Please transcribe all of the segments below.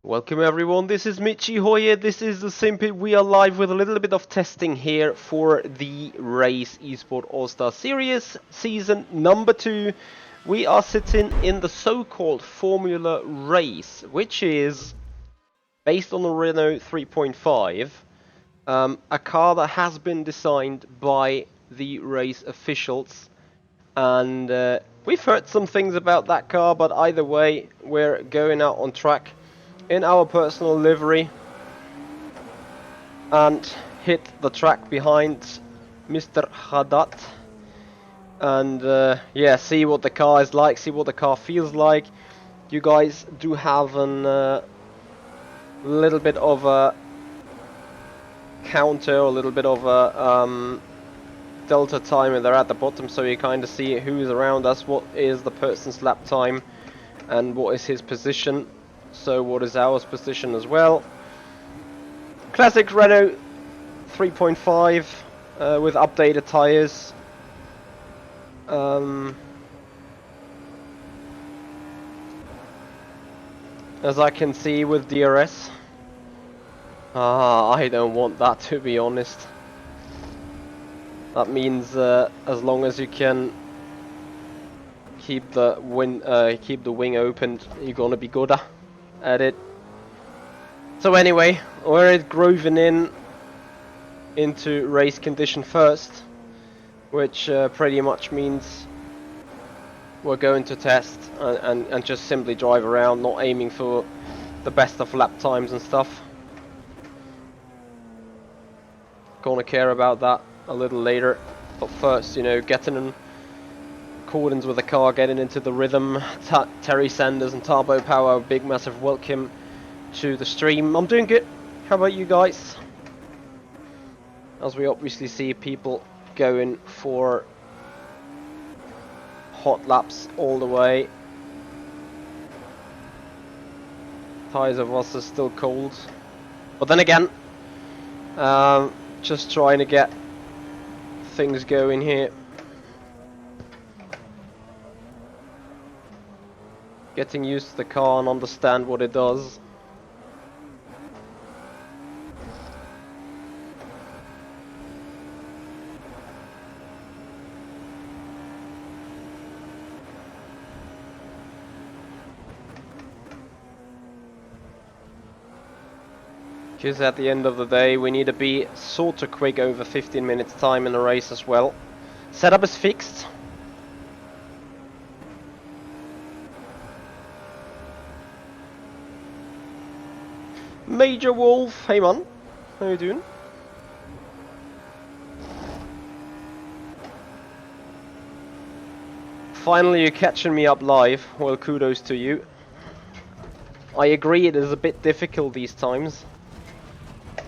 Welcome everyone, this is Michi Hoye, this is the Simpit. We are live with a little bit of testing here for the Race Esport Allstar Series, season number 2. We are sitting in the so-called Formula Race, which is based on the Renault 3.5, a car that has been designed by the race officials. And we've heard some things about that car, but either way, we're going out on track in our personal livery and hit the track behind Mr. Haddad and yeah, see what the car is like, see what the car feels like. You guys do have a little bit of a counter, a little bit of a delta timer there at the bottom, so you kind of see who's around us, what is the person's lap time and what is his position. So what is our position as well? Classic Renault 3.5 with updated tires. As I can see with DRS. I don't want that, to be honest. That means as long as you can keep the wing open, you're gonna be good at it. So anyway, we're grooving into race condition first, which pretty much means we're going to test and just simply drive around, not aiming for the best of lap times and stuff. Gonna care about that a little later, but first, you know, getting in accordance with the car, getting into the rhythm. Terry Sanders and Turbo Power, a big massive welcome to the stream. I'm doing good. How about you guys? As we obviously see people going for hot laps all the way. Tires of us are still cold, but then again, just trying to get things going here. Getting used to the car and understand what it does. Because at the end of the day, we need to be sort of quick, over 15 minutes time in the race as well. Setup is fixed. Major Wolf, hey man, how you doing? Finally you're catching me up live, well kudos to you. I agree, it is a bit difficult these times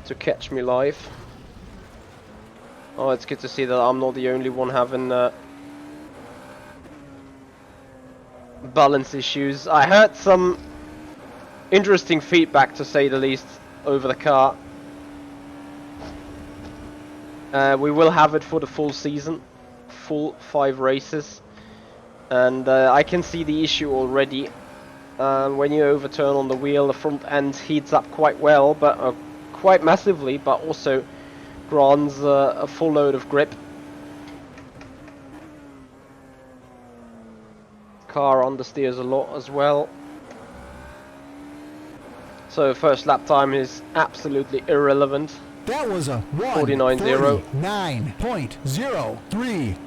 to catch me live. Oh, it's good to see that I'm not the only one having balance issues. I heard some interesting feedback, to say the least, over the car. We will have it for the full season, full 5 races, and I can see the issue already. When you overturn on the wheel, the front end heats up quite well, but quite massively, but also grants a full load of grip. Car understeers a lot as well. So first lap time is absolutely irrelevant. That was a 1:49.03.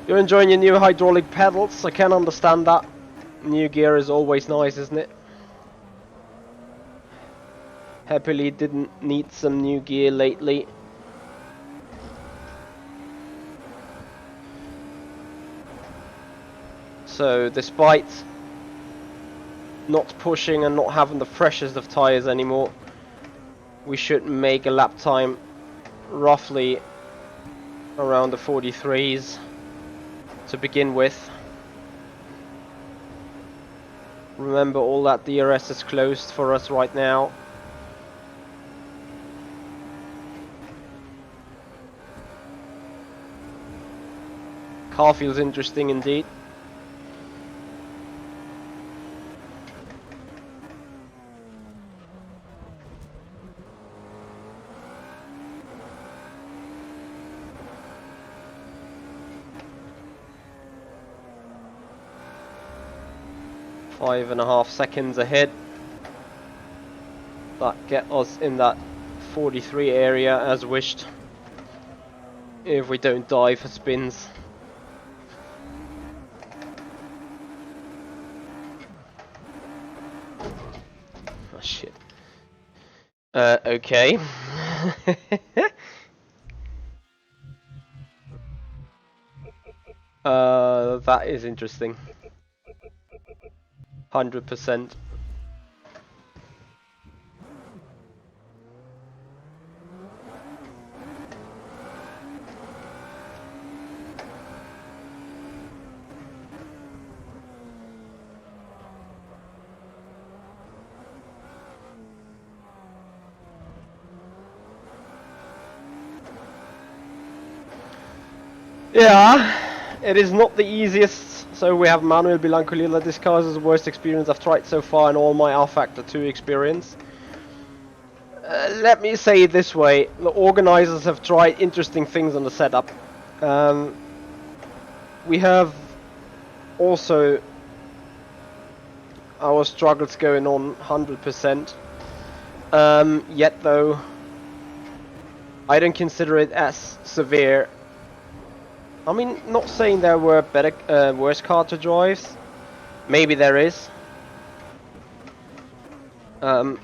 You're enjoying your new hydraulic pedals. I can understand that. New gear is always nice, isn't it? Happily didn't need some new gear lately. So despite not pushing and not having the freshest of tires anymore, we should make a lap time roughly around the 43s to begin with. Remember, all that DRS is closed for us right now. Car feels interesting indeed. 5.5 seconds ahead. That get us in that 43 area as wished. If we don't die for spins. Oh shit. Okay. That is interesting. 100%. Yeah, it is not the easiest. So we have Manuel Bilancolila. This car is the worst experience I've tried so far in all my rFactor 2 experience. Let me say it this way, the organizers have tried interesting things on the setup. We have also our struggles going on 100%. Yet though, I don't consider it as severe. I mean, not saying there were better, worse car to drive. Maybe there is. There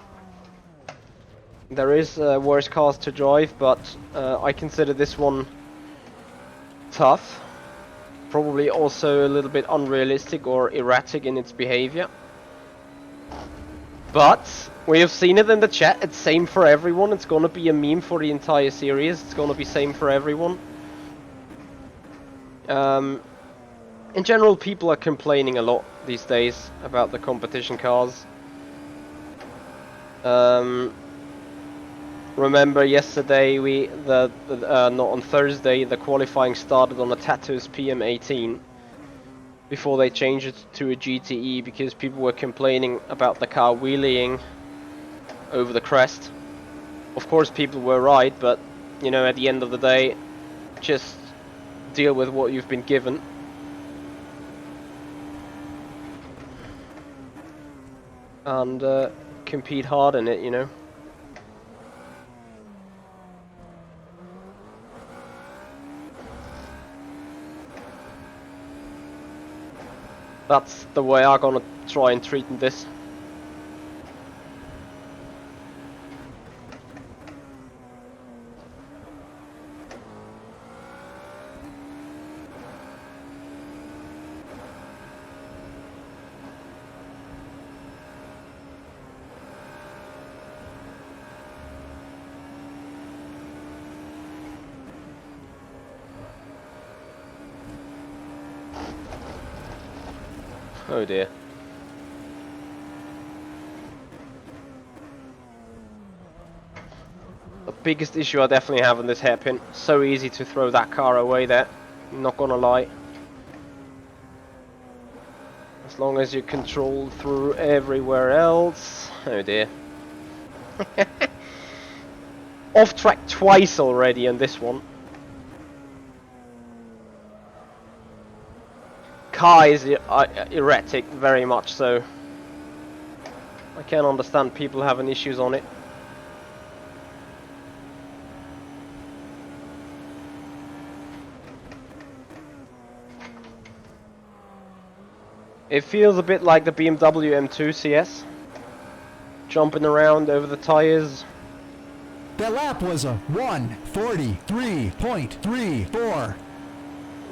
is worse cars to drive, but I consider this one tough. Probably also a little bit unrealistic or erratic in its behavior. But we have seen it in the chat. It's same for everyone. It's gonna be a meme for the entire series. It's gonna be same for everyone. In general, people are complaining a lot these days about the competition cars. Remember yesterday not on Thursday, the qualifying started on a Tatus PM18 before they changed it to a GTE because people were complaining about the car wheeling over the crest. Of course people were right, but you know, at the end of the day, just deal with what you've been given. And compete hard in it, you know. That's the way I'm gonna try and treat this. Oh dear. The biggest issue I definitely have on this hairpin. So easy to throw that car away there. Not gonna lie. As long as you control through everywhere else. Oh dear. Off track twice already on this one. Car is erratic, very much so. I can understand people having issues on it. It feels a bit like the BMW M2 CS. Jumping around over the tires. That lap was a 1:43.34.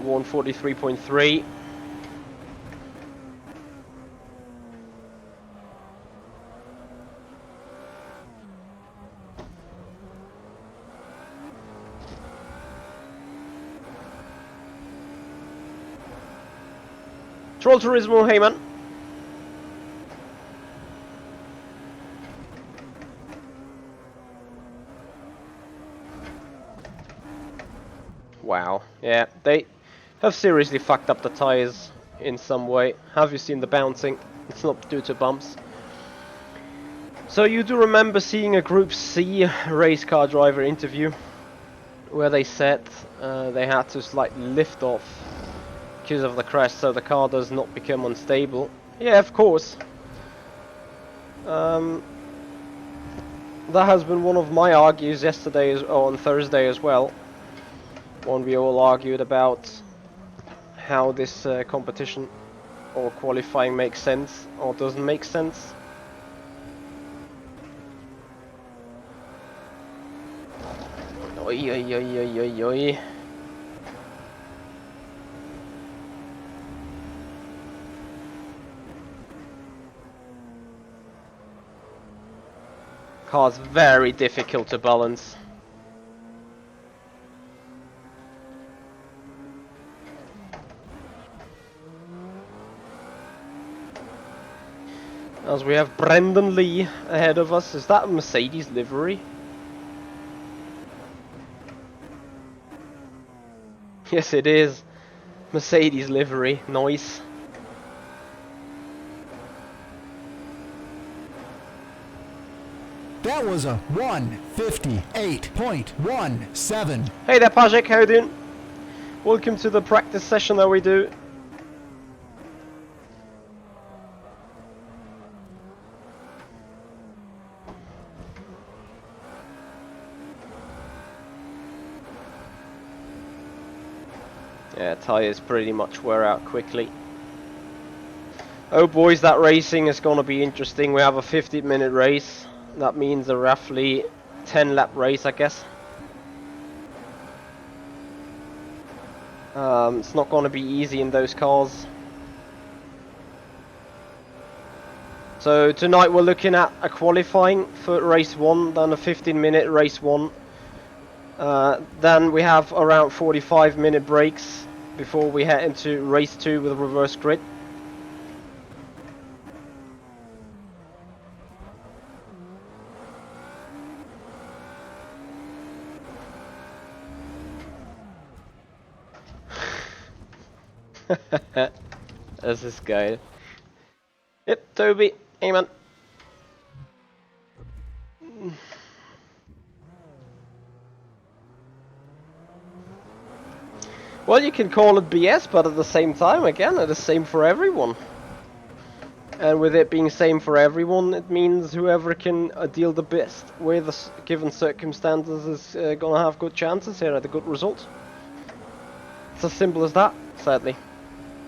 1:43.3. Troll Turismo, hey man. Wow, yeah, they have seriously fucked up the tires in some way. Have you seen the bouncing? It's not due to bumps. So you do remember seeing a Group C race car driver interview where they said they had to slightly lift off because of the crash so the car does not become unstable. Yeah, of course. That has been one of my argues yesterday, or on Thursday as well, when we all argued about how this competition or qualifying makes sense or doesn't make sense. Oi, oi, oi, oi, oi, oi. Car's very difficult to balance. As we have Brendan Lee ahead of us. Is that a Mercedes livery? Yes, it is. Mercedes livery. Nice. That was a 1:58.17. Hey there, Pajek. How you doing? Welcome to the practice session that we do. Yeah, tyres pretty much wear out quickly. Oh boys, that racing is gonna be interesting. We have a 15-minute race. That means a roughly 10-lap race, I guess. It's not gonna be easy in those cars. So tonight we're looking at a qualifying for race 1, then a 15-minute race 1. Then we have around 45-minute breaks before we head into race 2 with a reverse grid. This is good. Yep, Toby, hey man. Well, you can call it BS, but at the same time, again, it is same for everyone. And with it being same for everyone, it means whoever can deal the best with the given circumstances is gonna have good chances here at a good result. It's as simple as that, sadly.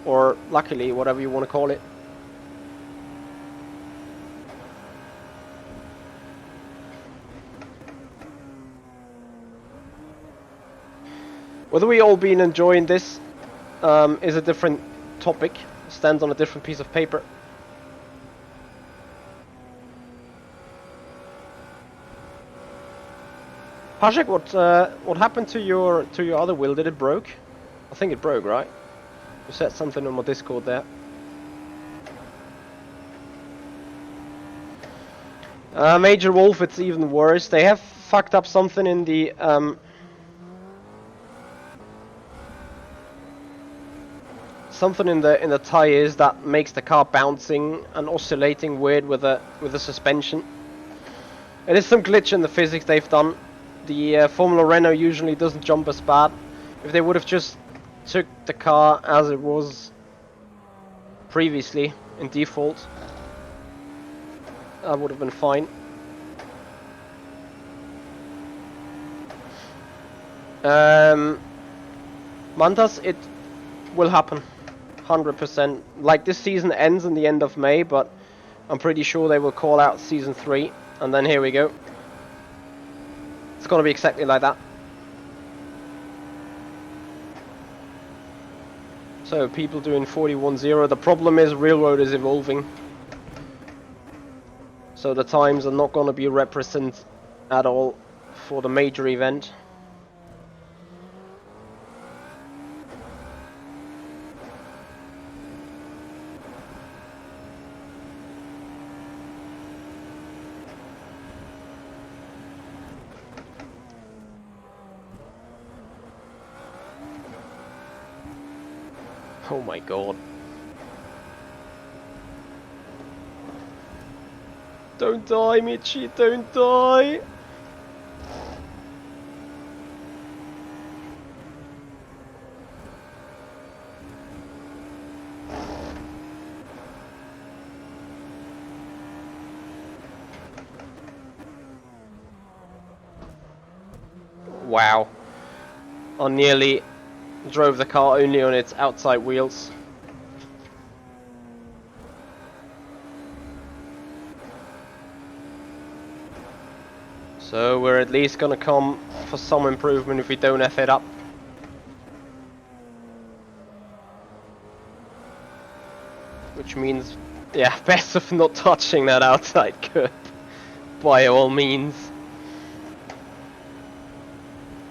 Or luckily, whatever you want to call it. Whether we all been enjoying this is a different topic, stands on a different piece of paper. Pajek, what happened to your other wheel? Did it broke? I think it broke, right? You said something on my Discord there. Major Wolf, it's even worse. They have fucked up something in the tires that makes the car bouncing and oscillating weird with the suspension. It is some glitch in the physics they've done. The Formula Renault usually doesn't jump as bad. If they would have just took the car as it was previously in default, that would have been fine. Mantas, it will happen 100%. Like, this season ends in the end of May, but I'm pretty sure they will call out season 3, and then here we go. It's gonna be exactly like that. So people doing 41.0. The problem is Railroad is evolving, so the times are not gonna be represented at all for the major event. Oh my god. Don't die, Michi, don't die! Wow. I nearly drove the car only on its outside wheels. So we're at least gonna come for some improvement if we don't F it up. Which means, yeah, best of not touching that outside curb. By all means.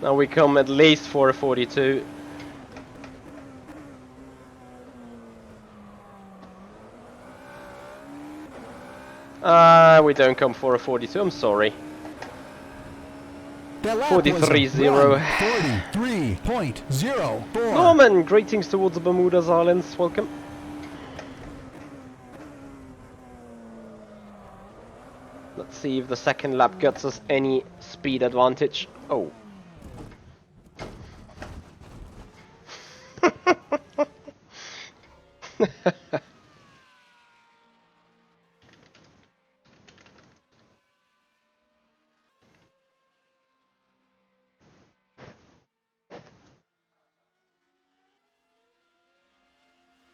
Now we come at least for a 42. We don't come for a 42, I'm sorry. The lap was a 43.0. 43.04. Norman, greetings towards the Bermudas Islands, welcome. Let's see if the second lap gets us any speed advantage. Oh.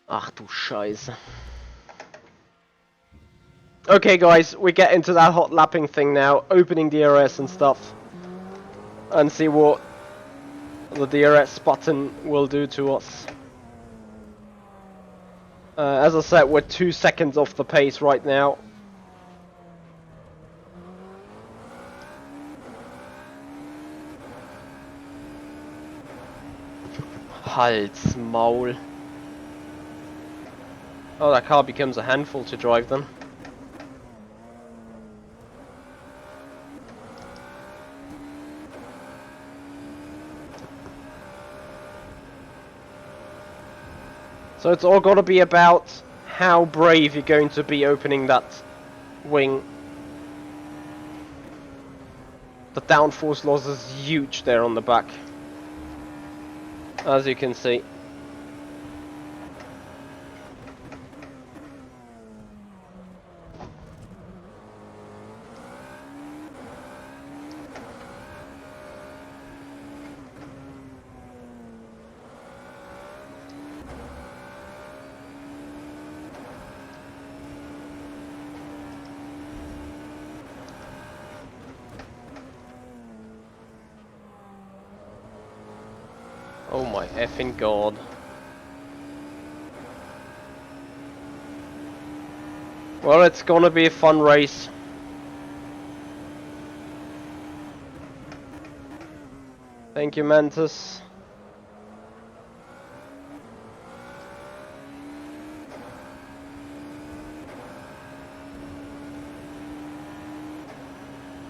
Ach du Scheiße. Okay guys, we get into that hot lapping thing now, opening DRS and stuff. And see what the DRS button will do to us. As I said, we're 2 seconds off the pace right now. Halt's Maul. Oh, that car becomes a handful to drive then. So it's all got to be about how brave you're going to be opening that wing. The downforce loss is huge there on the back, as you can see. Oh my effing god. Well, it's gonna be a fun race. Thank you, Mantis.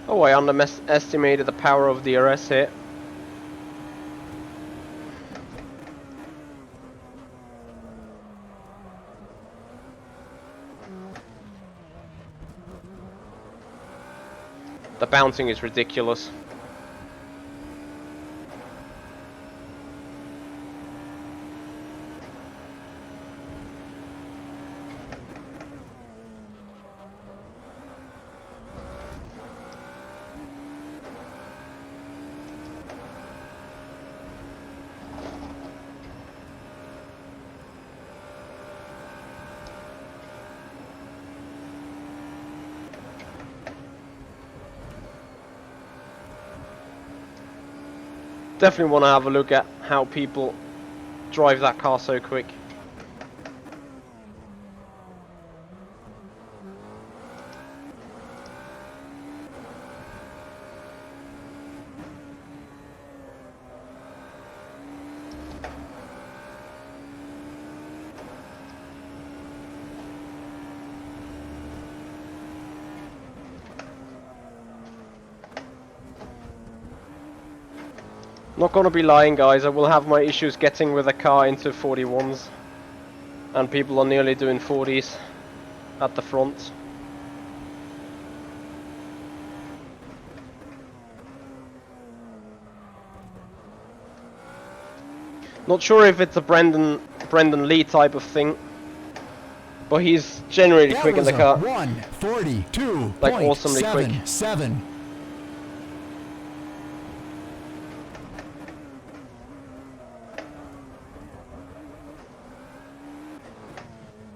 Oh, I underestimated the power of DRS here. The bouncing is ridiculous. Definitely want to have a look at how people drive that car so quick. Not gonna be lying, guys, I will have my issues getting with a car into 41s. And people are nearly doing 40s at the front. Not sure if it's a Brendan Lee type of thing, but he's generally quick in the car. 1:42.77. Like awesomely quick.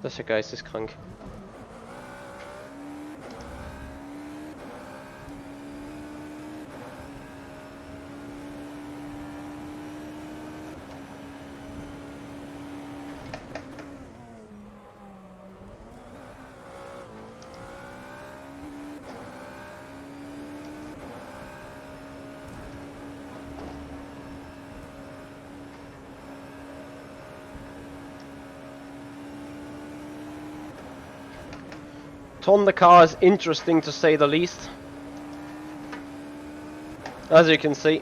Dessa geisteskrank. The car is interesting to say the least, as you can see.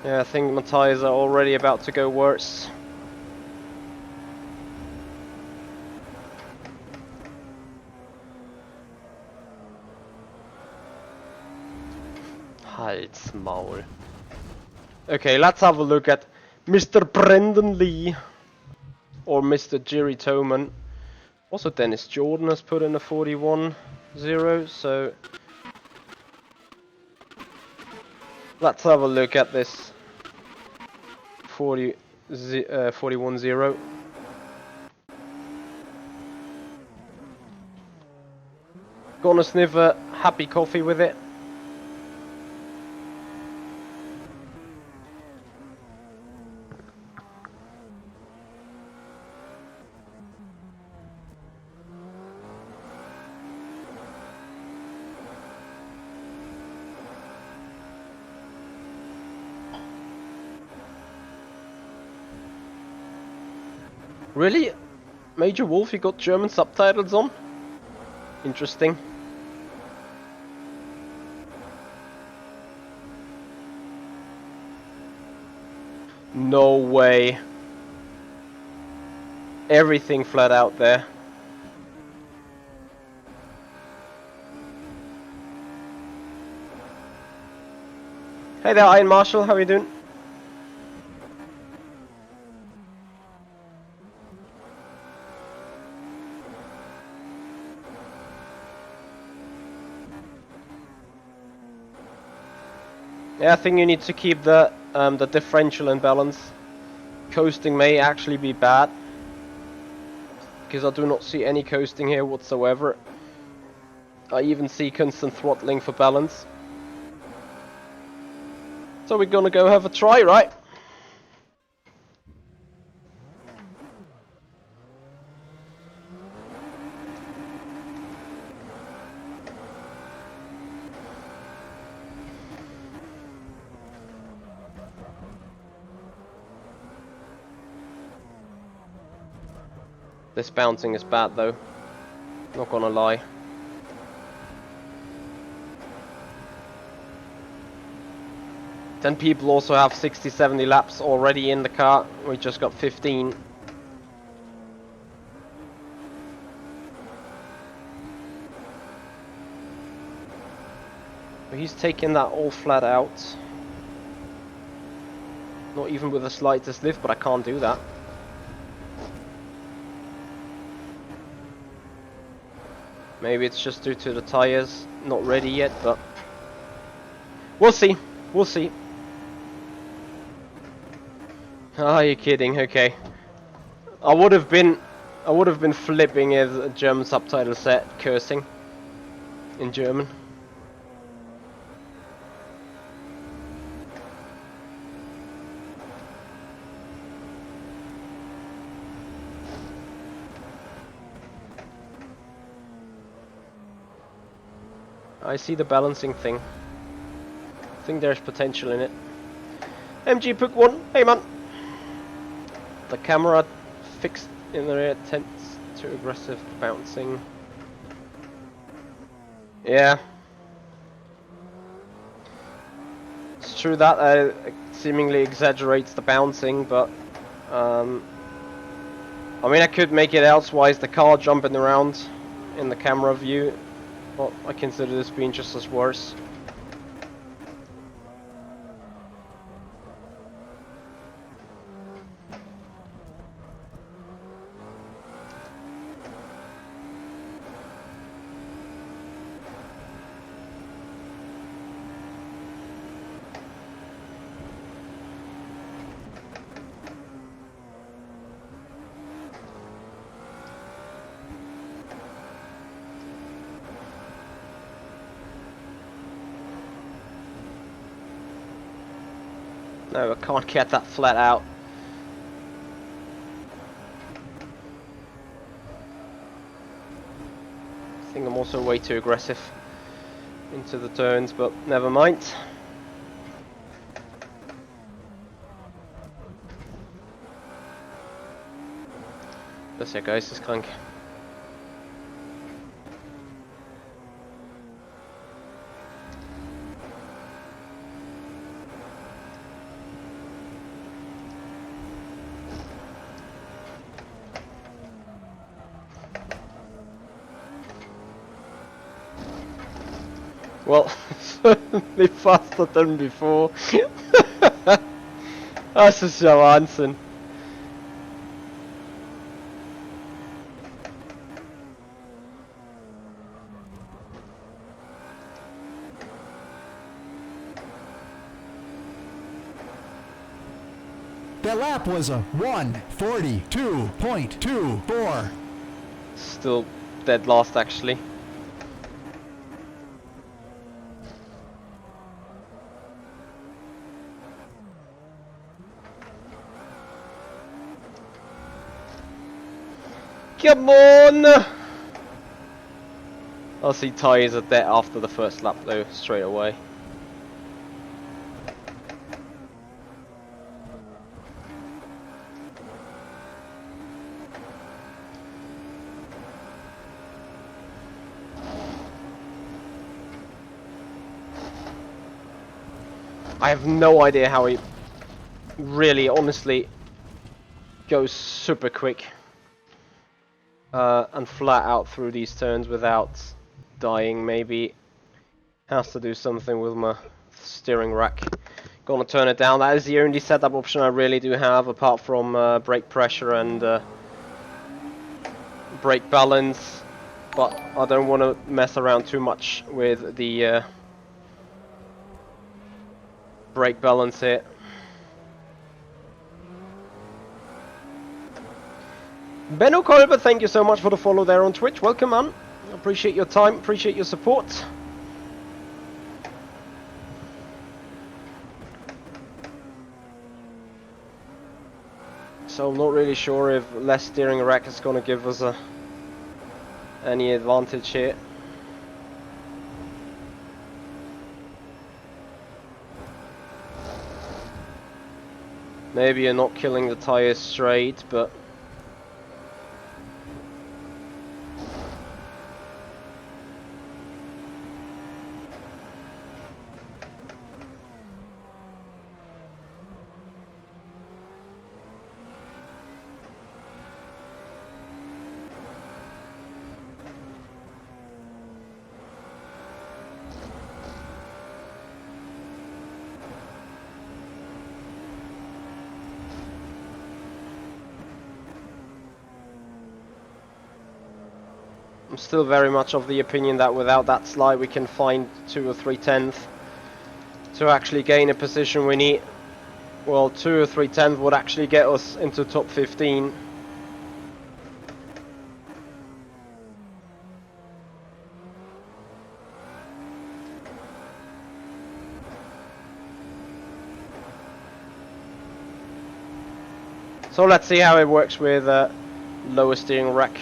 Yeah, I think my tyres are already about to go worse. Halsmaul. Okay, let's have a look at Mr. Brendan Lee. Or Mr. Jerry Toman. Also Dennis Jordan has put in a 41.0, so... Let's have a look at this 41.0. Gonna sniff a happy coffee with it. Really? Major Wolf, you got German subtitles on? Interesting. No way. Everything flat out there. Hey there, Iron Marshall, how are you doing? Yeah, I think you need to keep the differential in balance. Coasting may actually be bad, because I do not see any coasting here whatsoever. I even see constant throttling for balance. So we're gonna go have a try, right? This bouncing is bad though, not gonna lie. Then people also have 60-70 laps already in the car. We just got 15. But he's taking that all flat out. Not even with the slightest lift, but I can't do that. Maybe it's just due to the tires not ready yet, but we'll see. We'll see. Ah, you're kidding. Okay. I would have been flipping if a German subtitle said cursing in German. I see the balancing thing. I think there's potential in it. MG Puck 1, hey man! The camera fixed in the rear tends to aggressive bouncing. Yeah. It's true that seemingly exaggerates the bouncing, but I mean I could make it elsewise, the car jumping around in the camera view. Well, I consider this being just as worse. No, I can't get that flat out. I think I'm also way too aggressive into the turns, but never mind. That's it, guys, just clank. Well, certainly faster than before. That's a show Hansen. That lap was a 1:42.24. Still dead last, actually. Come on! I'll see tyres are dead after the first lap though, straight away. I have no idea how he really, honestly, goes super quick and flat out through these turns without dying. Maybe has to do something with my steering rack. Gonna turn it down. That is the only setup option I really do have, apart from brake pressure and brake balance. But I don't want to mess around too much with the brake balance here. Benno Kolber, thank you so much for the follow there on Twitch. Welcome, man. Appreciate your time, appreciate your support. So I'm not really sure if less steering rack is going to give us any advantage here. Maybe you're not killing the tires straight, but I'm still very much of the opinion that without that slide we can find 2 or 3 tenths to actually gain a position we need. Well, 2 or 3 tenths would actually get us into top 15. So let's see how it works with lower steering rack.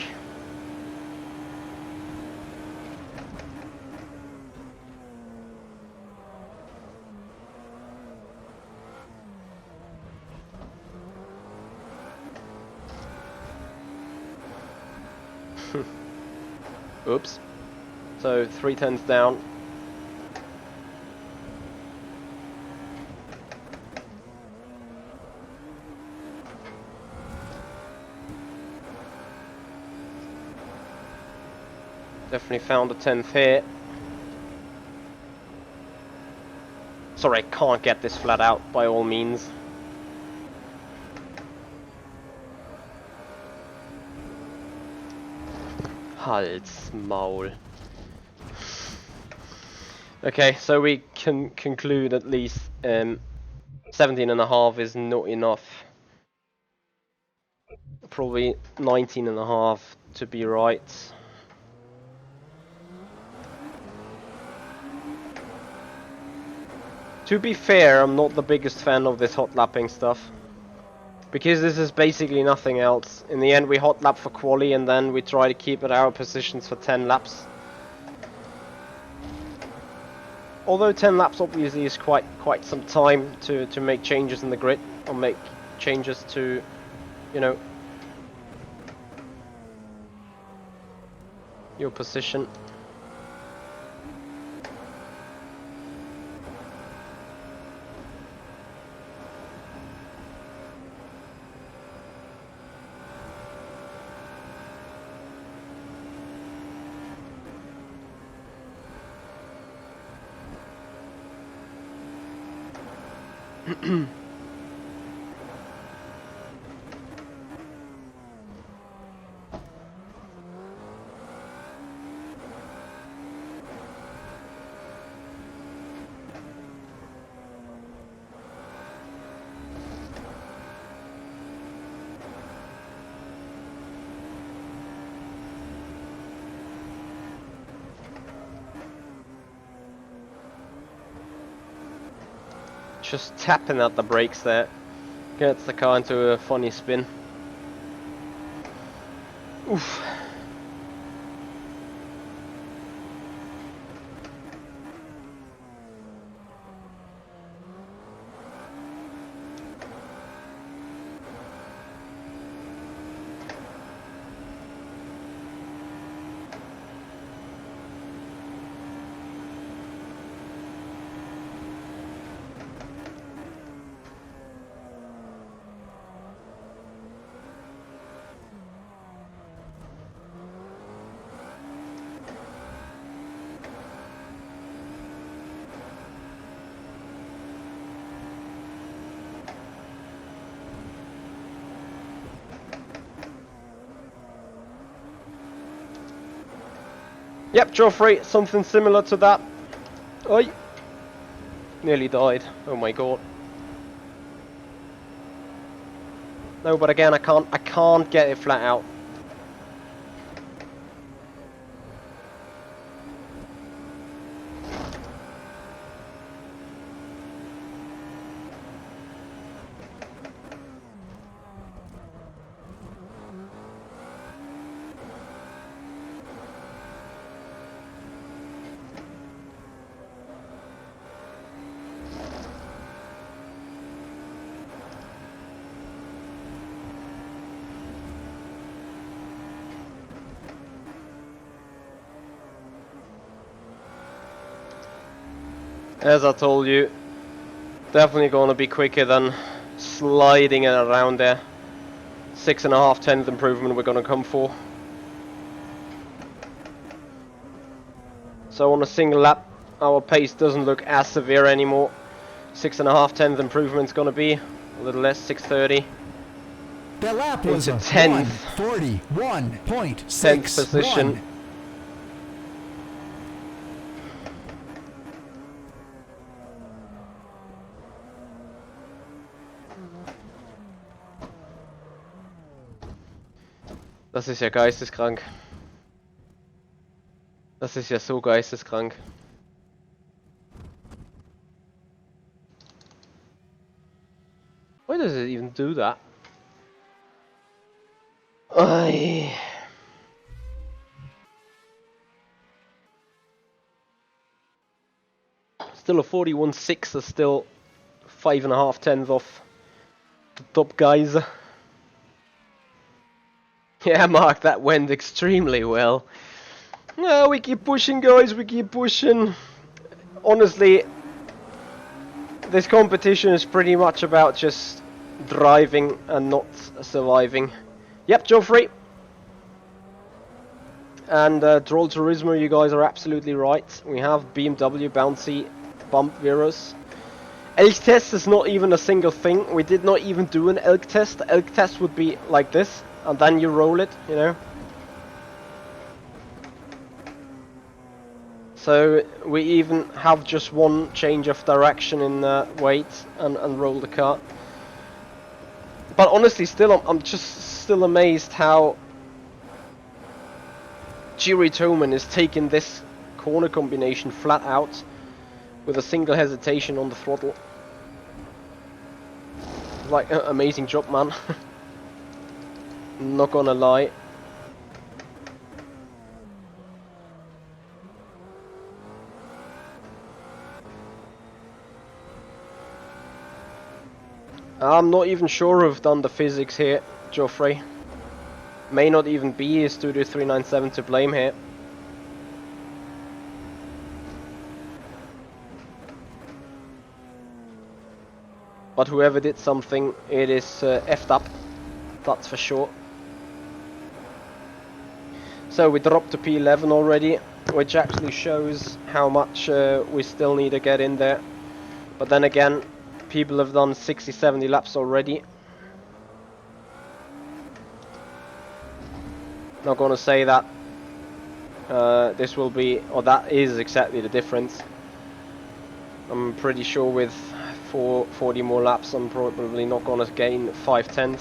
Oops. So 3 tenths down. Definitely found a 10th here. Sorry, I can't get this flat out by all means. Hals Maul. Okay, so we can conclude at least 17.5 is not enough. Probably 19.5 to be right. To be fair, I'm not the biggest fan of this hot lapping stuff. Because this is basically nothing else. In the end, we hot lap for quali and then we try to keep at our positions for 10 laps. Although 10 laps obviously is quite some time to make changes in the grid, or make changes to, you know, your position. Just tapping at the brakes there gets the car into a funny spin. Oof. Yep, Joffrey, something similar to that. Oi! Nearly died. Oh my god. No, but again, I can't get it flat out. As I told you, definitely going to be quicker than sliding it around there. 6.5 tenth improvement we're going to come for. So on a single lap, our pace doesn't look as severe anymore. 6.5 tenth improvement is going to be a little less, 6:30. That lap was Into a 10th. 1:41.61. 10th position. Das ist ja geisteskrank. Das ist ja so geisteskrank. Why does it even do that? Ay. Still a 41.6, is still 5.5 tenths off the top guys. Yeah, Mark, that went extremely well. No, we keep pushing, guys, we keep pushing. Honestly, this competition is pretty much about just driving and not surviving. Yep, Joffrey. And Droll Turismo, you guys are absolutely right. We have BMW Bouncy Bump Virus. Elk test is not even a single thing. We did not even do an elk test. The elk test would be like this, and then you roll it, you know. So we even have just one change of direction in weight and roll the car. But honestly, still, I'm just still amazed how Jiri Toman is taking this corner combination flat out with a single hesitation on the throttle. Like, amazing job, man. Not gonna lie. I'm not even sure who've done the physics here, Geoffrey. May not even be Studio 397 to blame here. But whoever did something, it is effed up. That's for sure. So we dropped to P11 already, which actually shows how much we still need to get in there. But then again, people have done 60-70 laps already. Not gonna say that this will be, or that is exactly the difference. I'm pretty sure with 40 more laps I'm probably not gonna gain 5/10.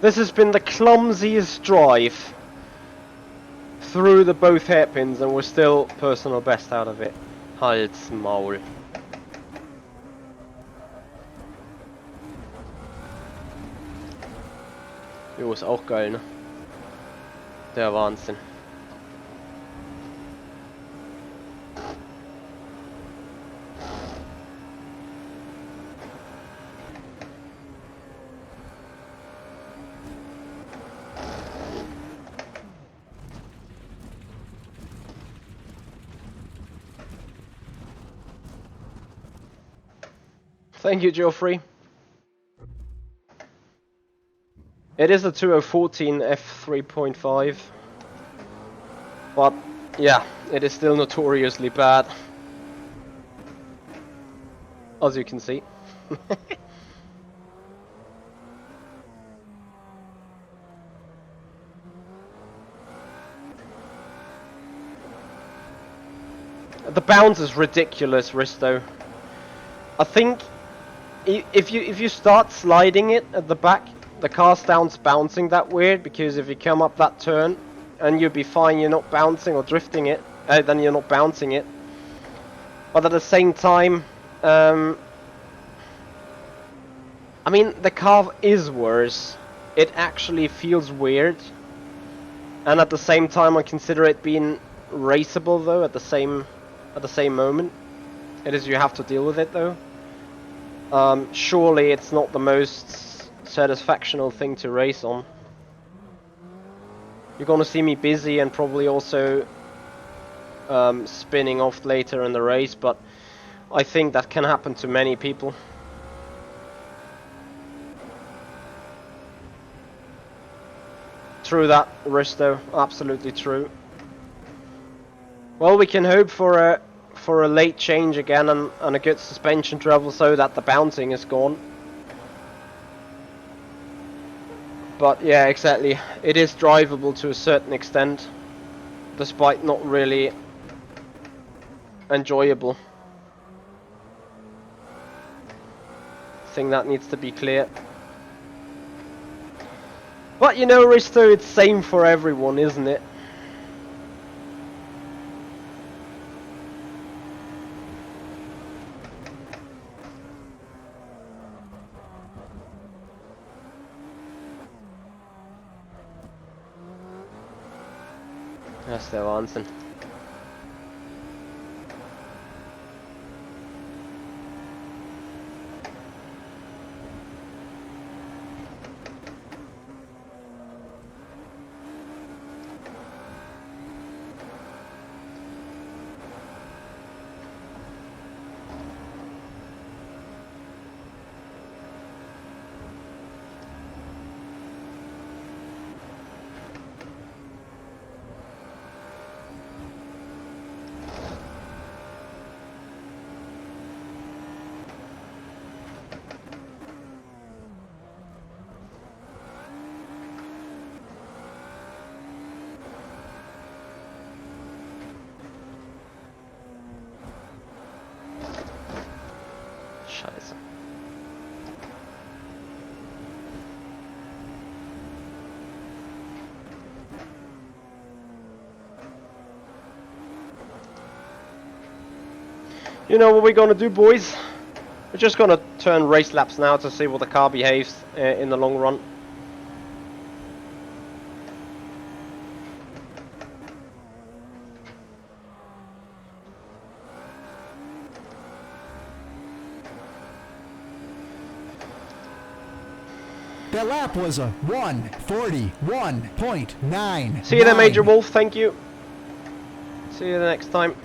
This has been the clumsiest drive through the both hairpins, and we're still personal best out of it. Halt's Maul. Jo, ist auch geil, ne? Der Wahnsinn. Thank you, Geoffrey. It is a 2014 f3.5, but yeah, it is still notoriously bad, as you can see. The bounce is ridiculous, Risto. I think if you start sliding it at the back, the car starts bouncing that weird, because if you come up that turn and you'll be fine, you're not bouncing or drifting it, then you're not bouncing it. But at the same time, I mean, the car is worse. It actually feels weird, and at the same time I consider it being raceable though. At the same moment, it is, you have to deal with it though. Surely it's not the most satisfactional thing to race on. You're gonna see me busy and probably also spinning off later in the race, but I think that can happen to many people. True that, Risto, absolutely true. Well, we can hope for a late change again and a good suspension travel so that the bouncing is gone. But yeah, exactly. It is drivable to a certain extent, despite not really enjoyable. I think that needs to be clear. But you know, Risto, it's same for everyone, isn't it? Das ist der Wahnsinn. You know what we're gonna do, boys? We're just gonna turn race laps now to see what the car behaves in the long run. The lap was a 1:41.9. See you there, Major Wolf. Thank you. See you the next time.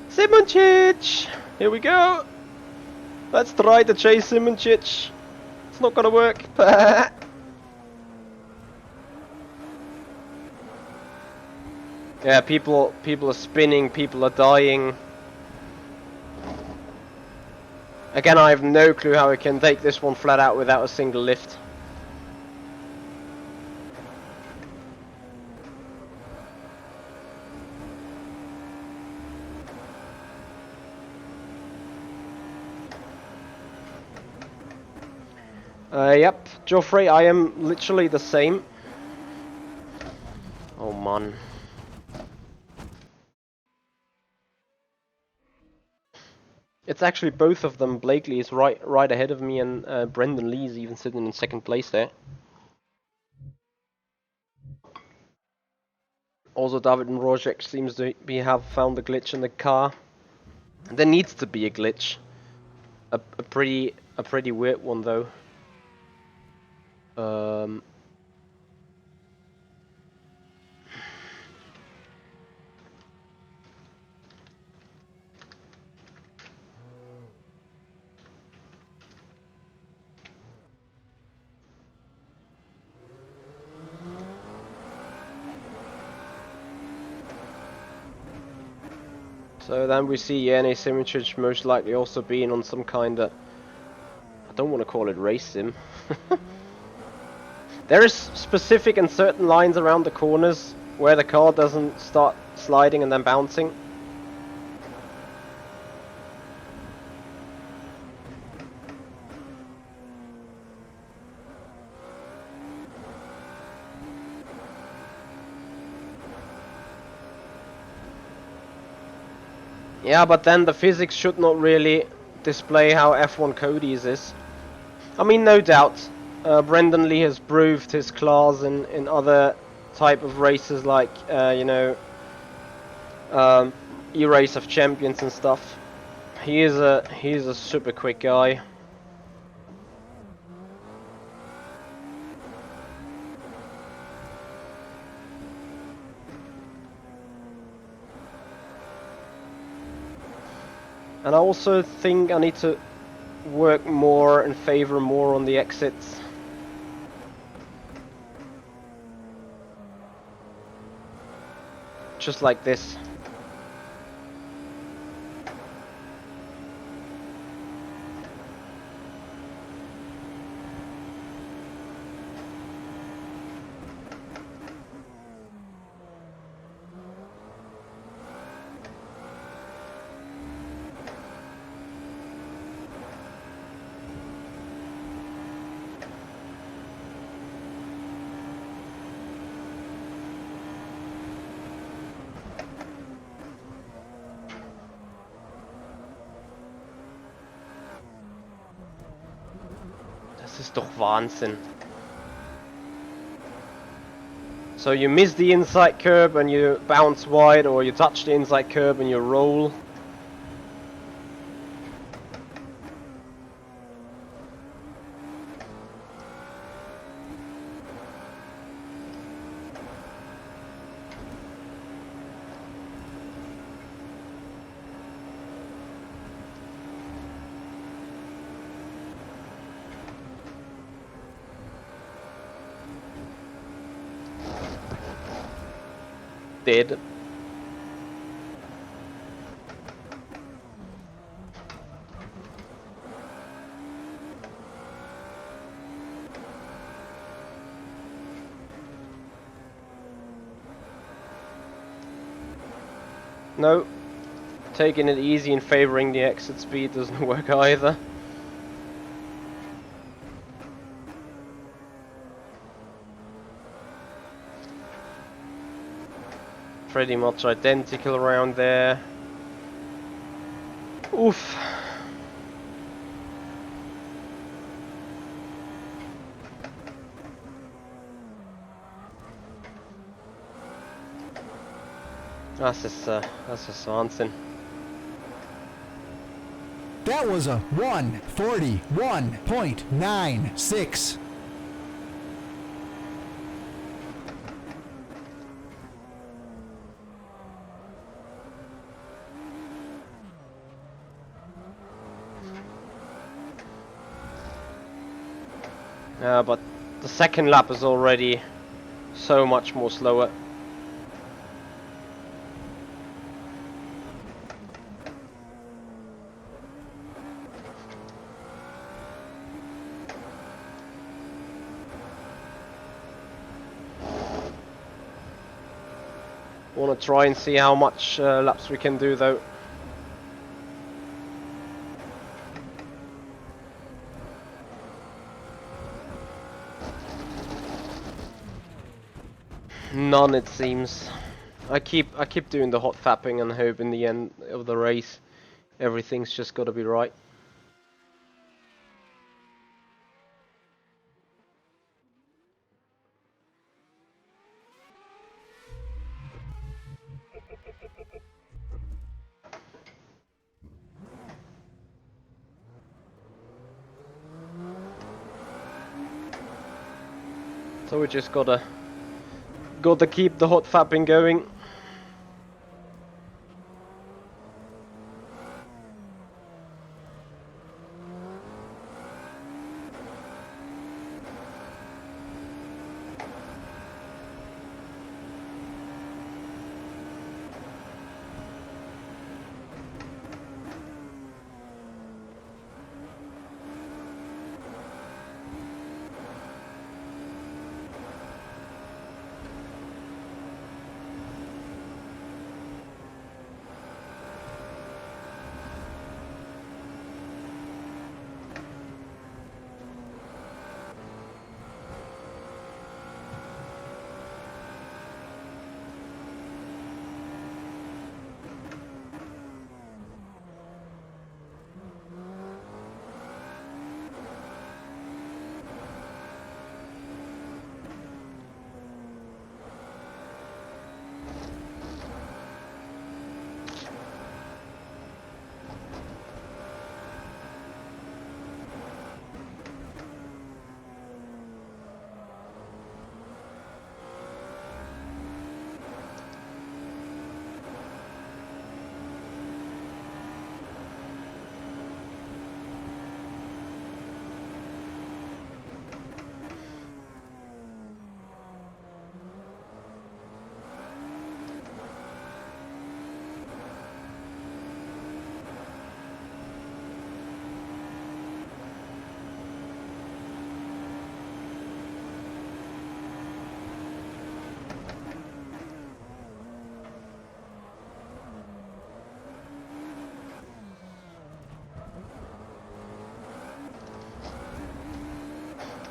Simoncic! Here we go! Let's try to chase Simoncic. It's not gonna work. Yeah, people are spinning, people are dying. Again, I have no clue how I can take this one flat out without a single lift. Yep, Joffrey, I am literally the same. Oh man. It's actually both of them. Blakely is right ahead of me, and Brendan Lee is even sitting in second place there. Also, David and Rojek seems to have found the glitch in the car. There needs to be a glitch. A pretty weird one though. So then we see Yane Simoncic most likely also being on some kind of, I don't want to call it race sim. There is specific and certain lines around the corners where the car doesn't start sliding and then bouncing. Yeah, but then the physics should not really display how F1 Cody's is. I mean, no doubt, Brendan Lee has proved his class in other type of races like, you know, E-Race of Champions and stuff. He's a super quick guy. And I also think I need to work more and favor more on the exits. Just like this. Das ist doch Wahnsinn. So you miss the inside curb and you bounce wide, or you touch the inside curb and you roll. Dead. No, taking it easy and favoring the exit speed doesn't work either. Pretty much identical around there. Oof. That's just something. That was a 1:41.96. But the second lap is already so much more slower. Want to try and see how much laps we can do though. None, it seems. I keep doing the hot fapping and hope in the end of the race everything's just got to be right. So we just gotta keep the hot fapping going.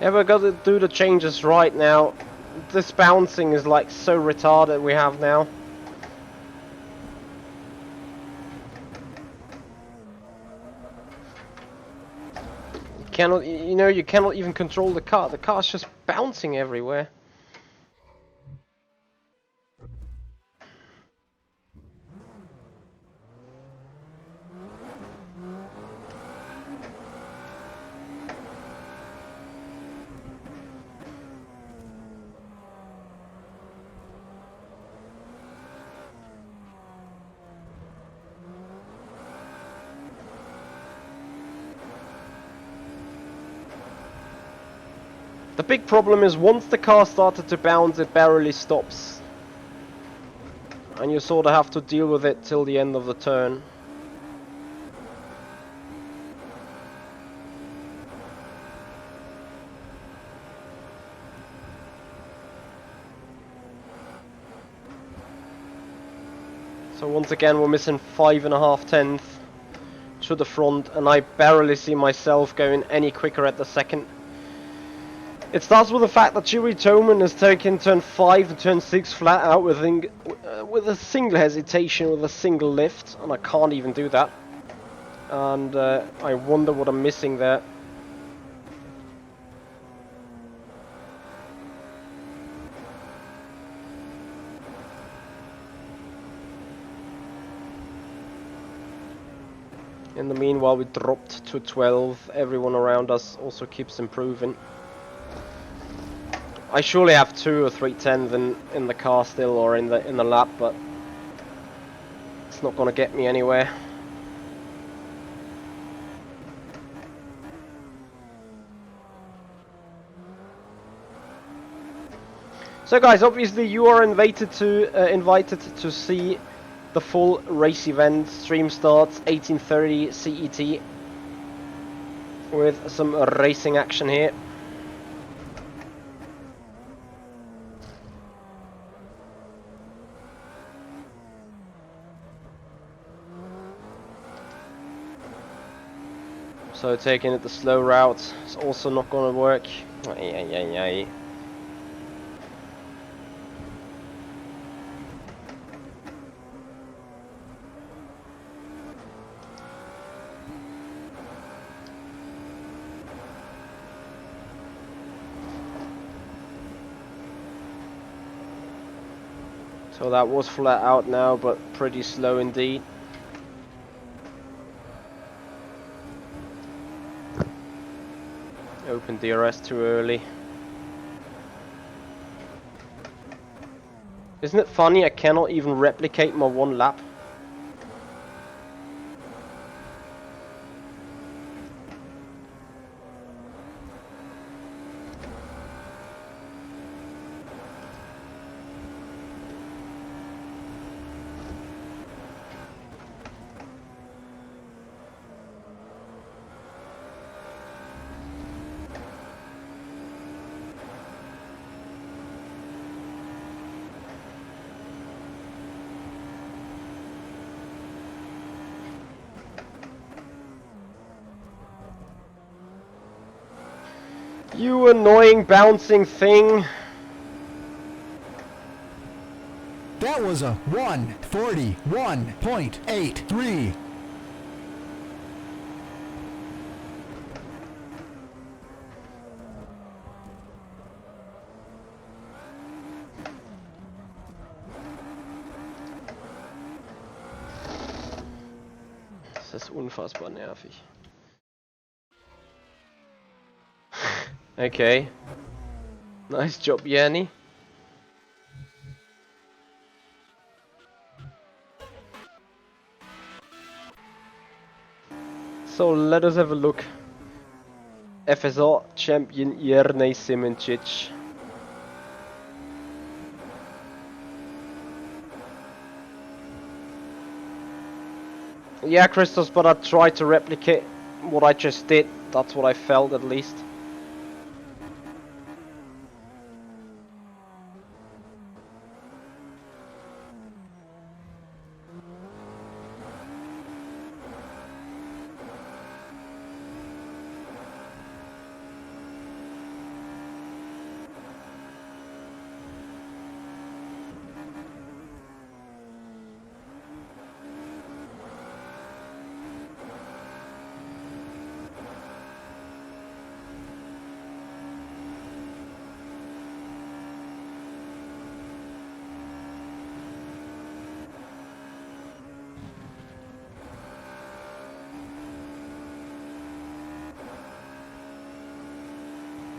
Yeah, we gotta do the changes right now. This bouncing is like so retarded we have now. You cannot even control the car. The car's just bouncing everywhere. The big problem is once the car started to bounce, it barely stops. And you sort of have to deal with it till the end of the turn. So once again we're missing 5.5 tenths to the front, and I barely see myself going any quicker at the second. It starts with the fact that Jiri Toman has taken turn 5 and turn 6 flat out with a single hesitation, with a single lift, and I can't even do that. And I wonder what I'm missing there. In the meanwhile, we dropped to 12. Everyone around us also keeps improving. I surely have 2 or 3 tenths in the car still, or in the lap, but it's not gonna get me anywhere. So guys, obviously you are invited to see the full race event. Stream starts 18:30 CET with some racing action here. So taking it the slow route is also not going to work. So that was flat out now, but pretty slow indeed. Opened DRS too early. Isn't it funny, I cannot even replicate my one lap? You annoying bouncing thing. That was a 1:41.83. Das ist unfassbar nervig. Okay. Nice job, Yanni. So let us have a look. FSR champion Jernej Simencic. Yeah, Christos, but I tried to replicate what I just did. That's what I felt, at least.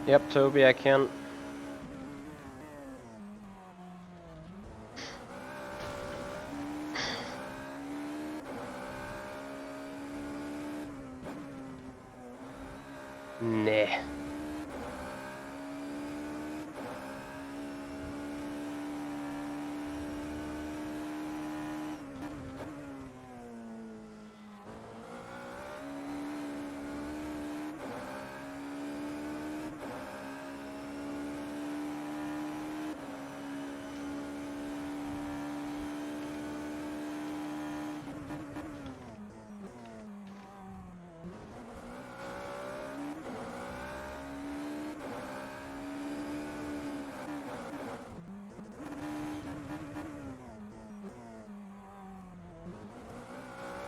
Yep, Toby, I can. Nah.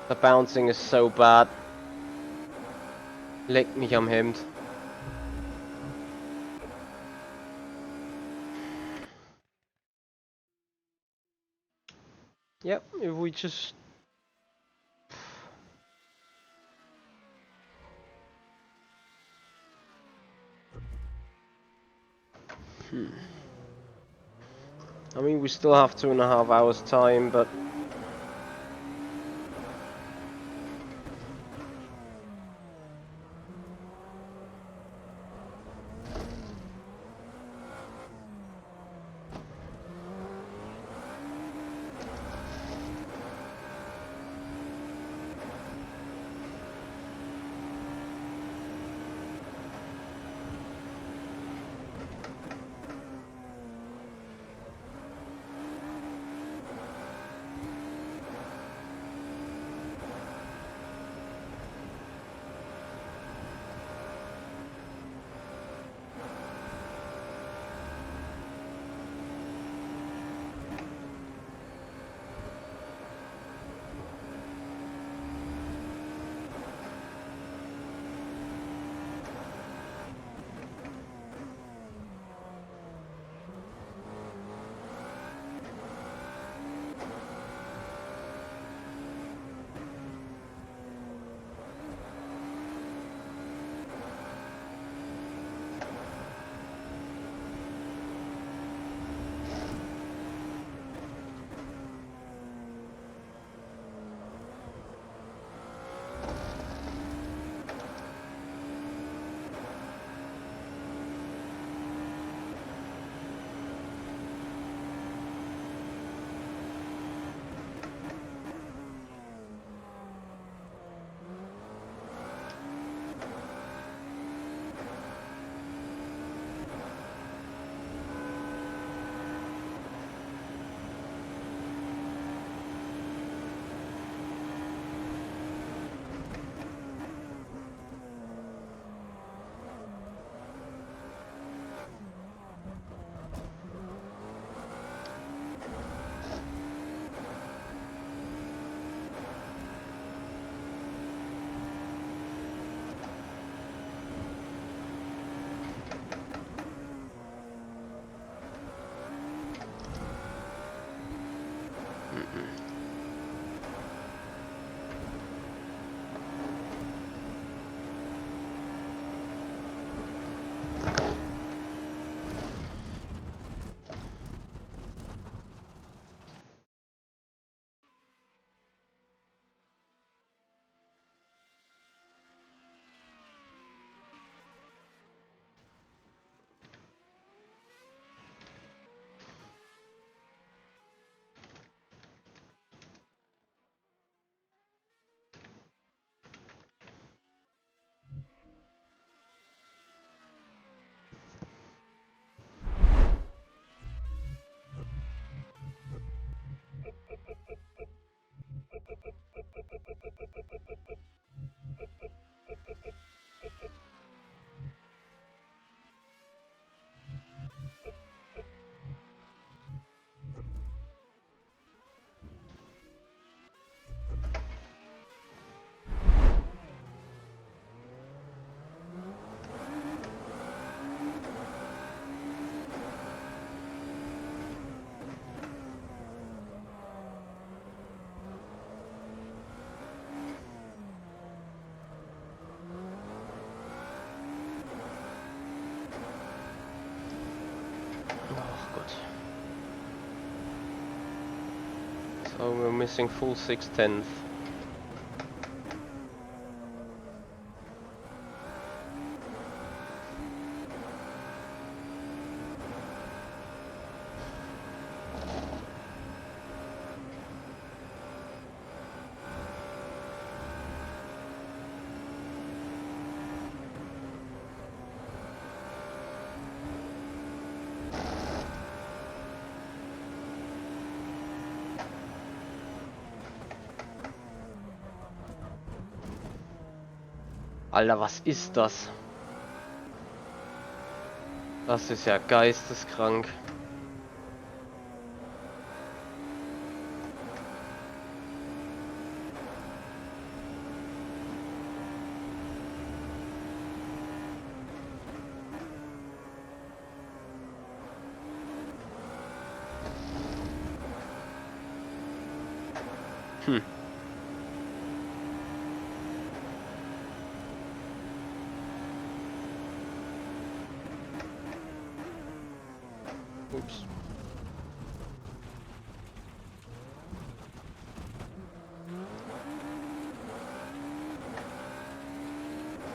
The bouncing is so bad. Leck mich am Hemd. Yep, if we just... I mean, we still have 2.5 hours time, but... So we're missing full 6/10. Alter, was ist das? Das ist ja geisteskrank. Hmm. Oops.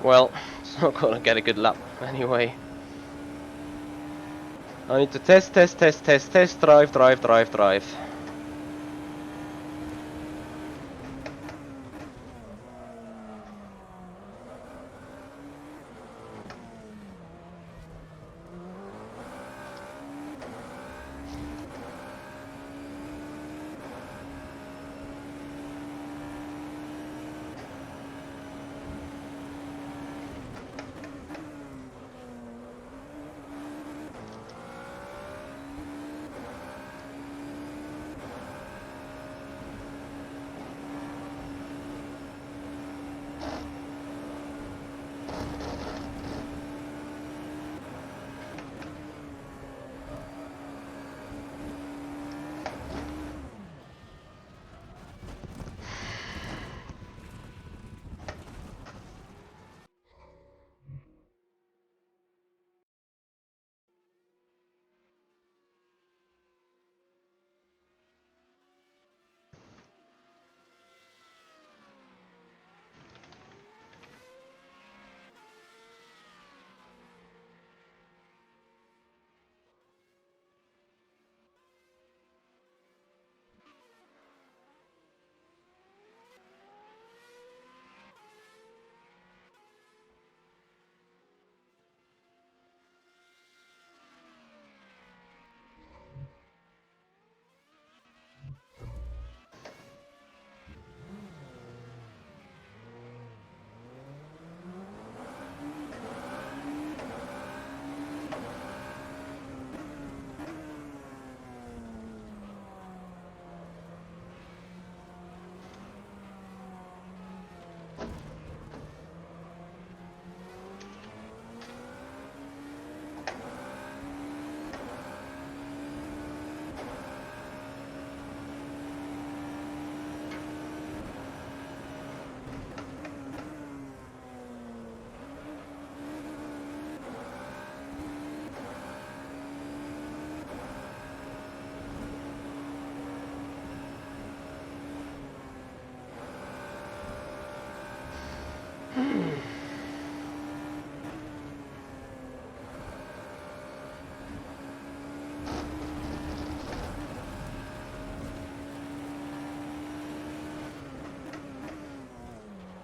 Well, it's not gonna get a good lap anyway. I need to test, drive.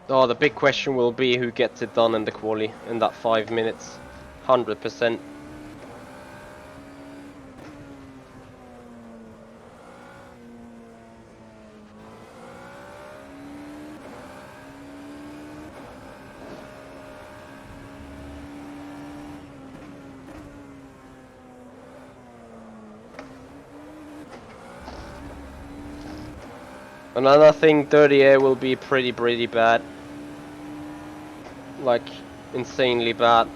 Oh, the big question will be who gets it done in the quali in that 5 minutes. 100%. Another thing, dirty air will be pretty bad. Like, insanely bad.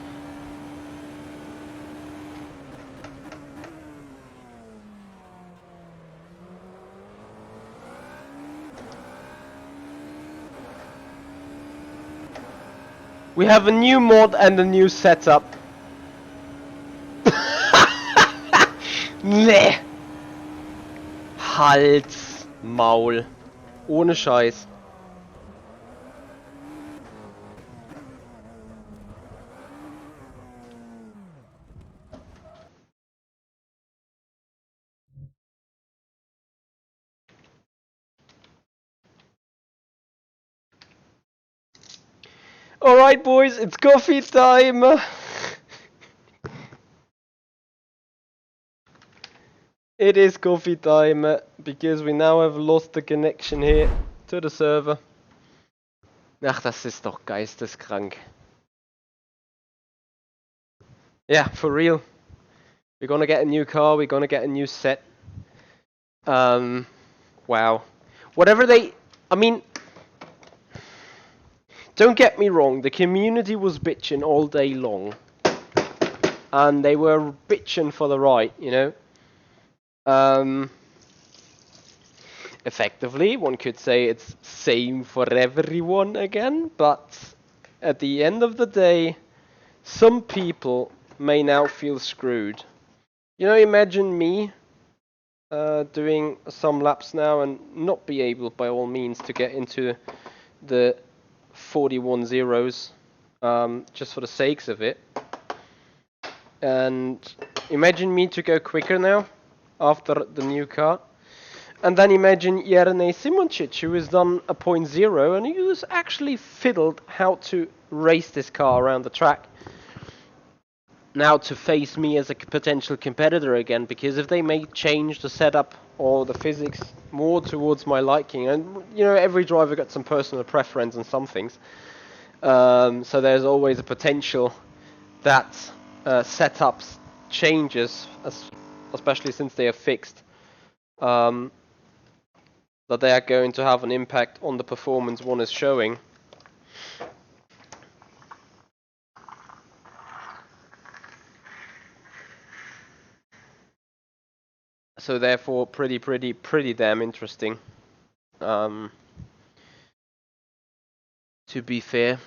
We have a new mod and a new setup. Nee. Hals, Maul. Ohne Scheiß. Alright boys, it's coffee time! It is coffee time, because we now have lost the connection here to the server. Ach, das ist doch geisteskrank. Yeah, for real. We're gonna get a new car, we're gonna get a new set. Wow. Whatever they... I mean... Don't get me wrong, the community was bitching all day long. And they were bitching for the right, you know? effectively, one could say it's same for everyone again, but at the end of the day, some people may now feel screwed. You know, imagine me doing some laps now and not be able, by all means, to get into the 41 zeros, just for the sakes of it. And imagine me to go quicker now, after the new car. And then imagine Jernej Simoncic, who has done a 0.0 and who's actually fiddled how to race this car around the track. Now to face me as a potential competitor again, because if they may change the setup or the physics more towards my liking, and you know, every driver got some personal preference on some things, so there's always a potential that setups changes, especially since they are fixed, that they are going to have an impact on the performance one is showing. So therefore, pretty damn interesting. To be fair.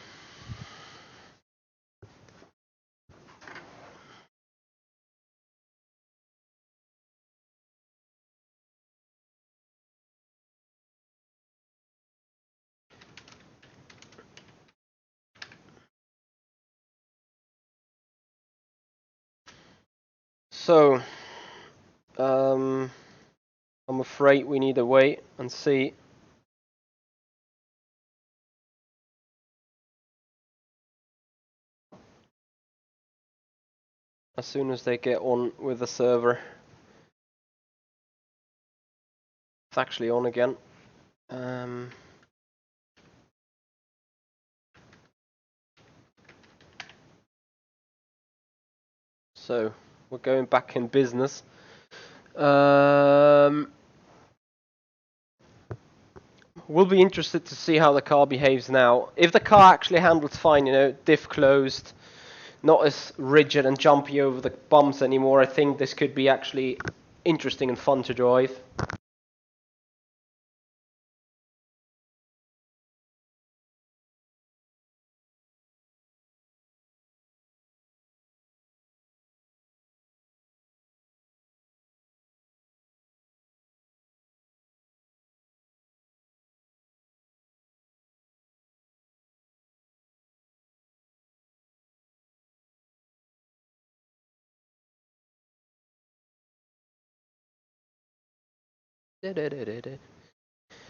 So, I'm afraid we need to wait and see. As soon as they get on with the server. It's actually on again. So, we're going back in business. We'll be interested to see how the car behaves now. If the car actually handles fine, you know, diff closed, not as rigid and jumpy over the bumps anymore, I think this could be actually interesting and fun to drive.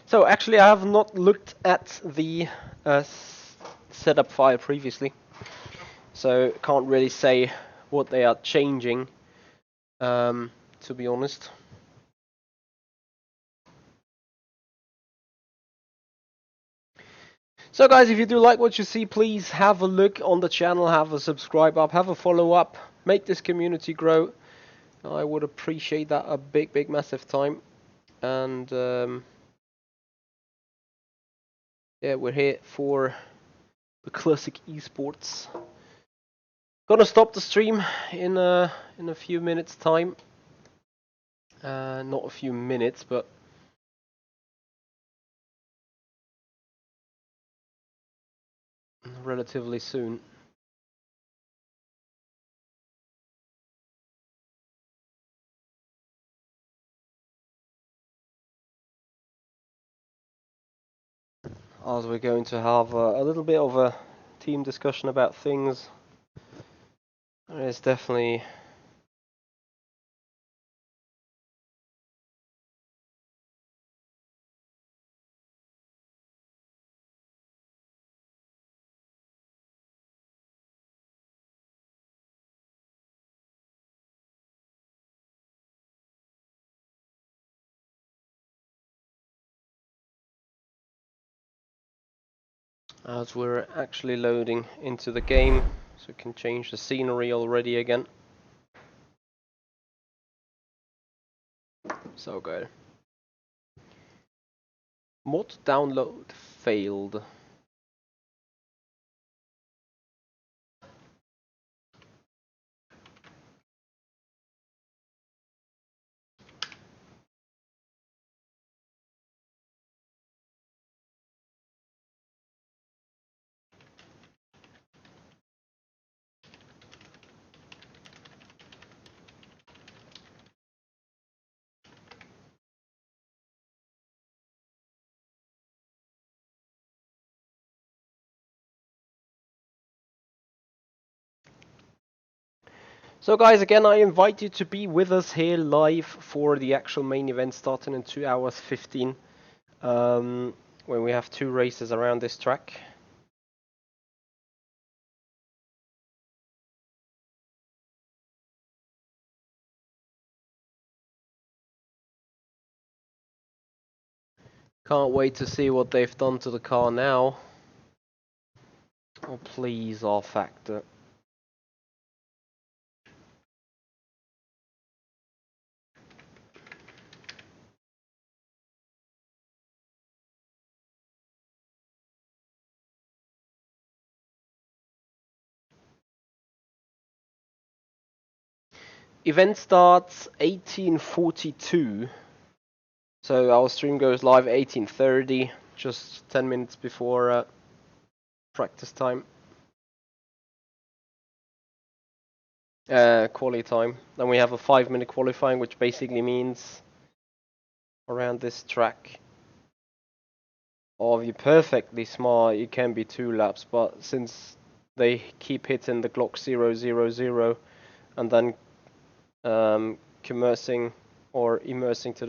So actually I have not looked at the setup file previously, so can't really say what they are changing, to be honest. So guys, if you do like what you see, please have a look on the channel, have a subscribe up, have a follow up, make this community grow. I would appreciate that a big massive time. And yeah, we're here for the classic esports. Gonna stop the stream in a few minutes time. Not a few minutes, but relatively soon. As we're going to have a little bit of a team discussion about things. It's definitely as we're actually loading into the game, so we can change the scenery already again. So good. Mod download failed. So guys, again I invite you to be with us here live for the actual main event starting in 2 hours 15, when we have 2 races around this track. Can't wait to see what they've done to the car now. Oh please, rFactor. Event starts 18:42, so our stream goes live 18:30, just 10 minutes before practice time. Quali time. Then we have a 5-minute qualifying, which basically means around this track. Oh, if you're perfectly smart, it can be 2 laps, but since they keep hitting the clock 0:00 and then immersing to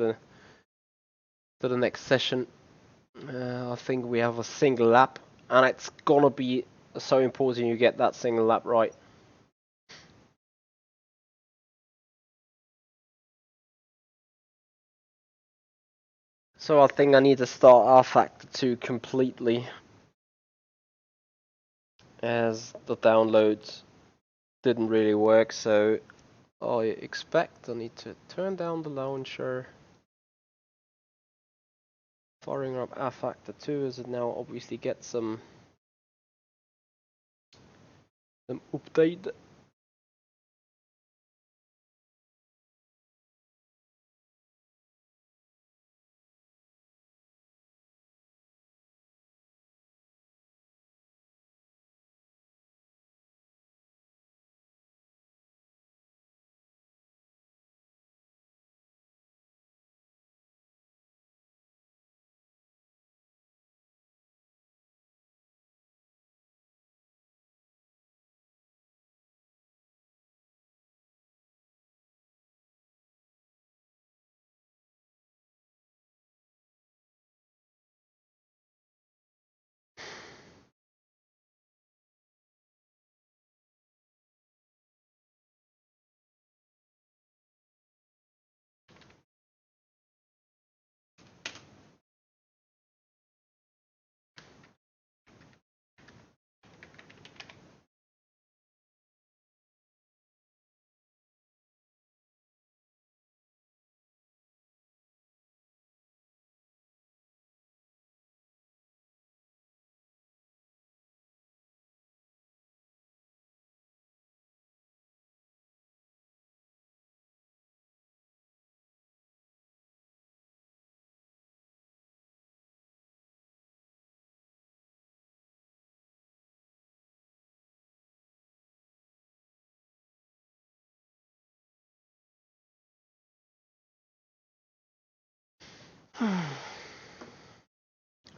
the next session, I think we have a single lap, and it's gonna be so important you get that single lap right. So I think I need to start rFactor 2 completely, as the downloads didn't really work, so I expect I need to turn down the launcher, firing up rFactor 2 as it now obviously gets some update.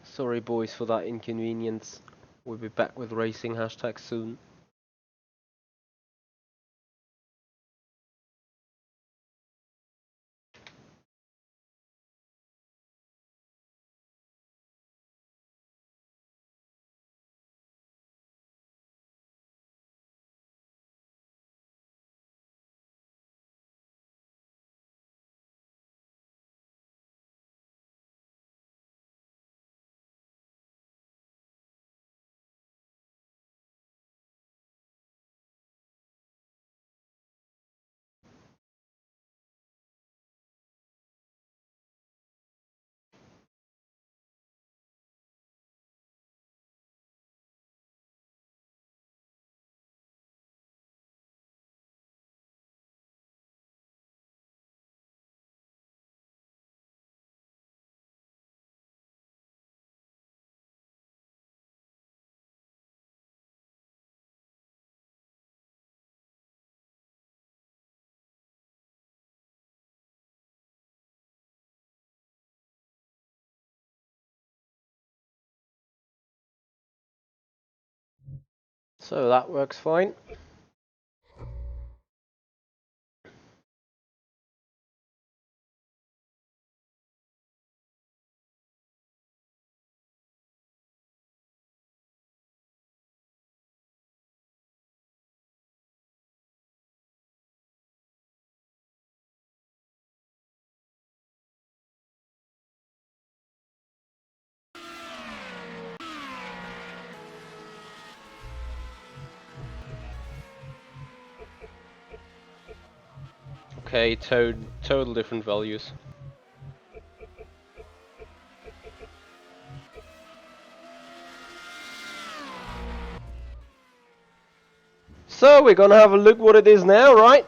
Sorry boys for that inconvenience. We'll be back with racing hashtag soon. So that works fine. Okay, total different values. So we're gonna have a look what it is now, right?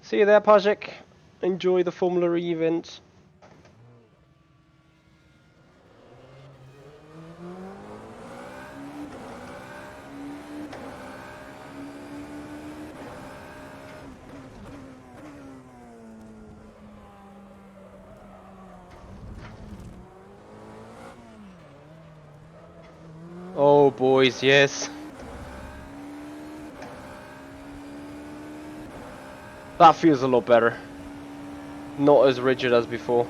See you there, Pajek. Enjoy the Formula E event. Oh, boys, yes. That feels a lot better. Not as rigid as before.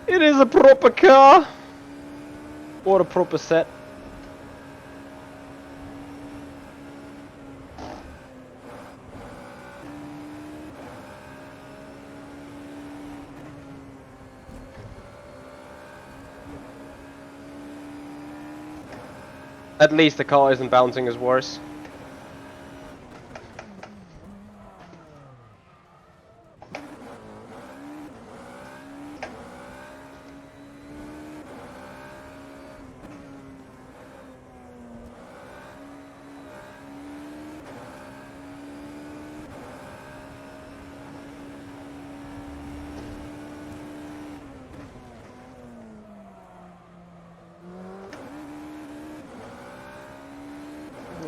It is a proper car! Or a proper set. At least the car isn't bouncing as worse.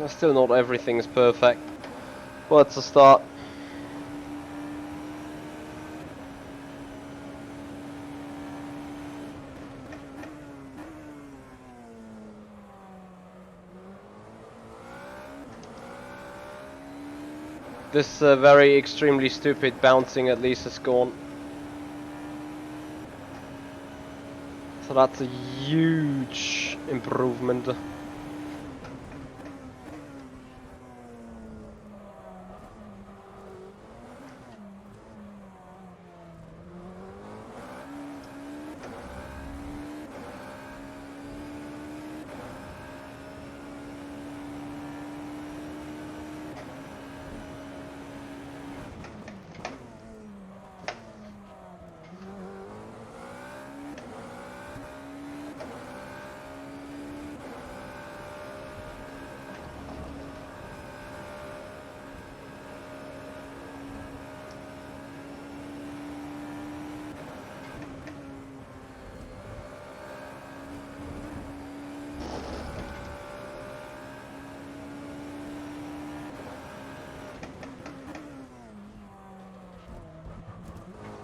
Still not everything is perfect, but it's a start. This very extremely stupid bouncing at least is gone. So that's a huge improvement.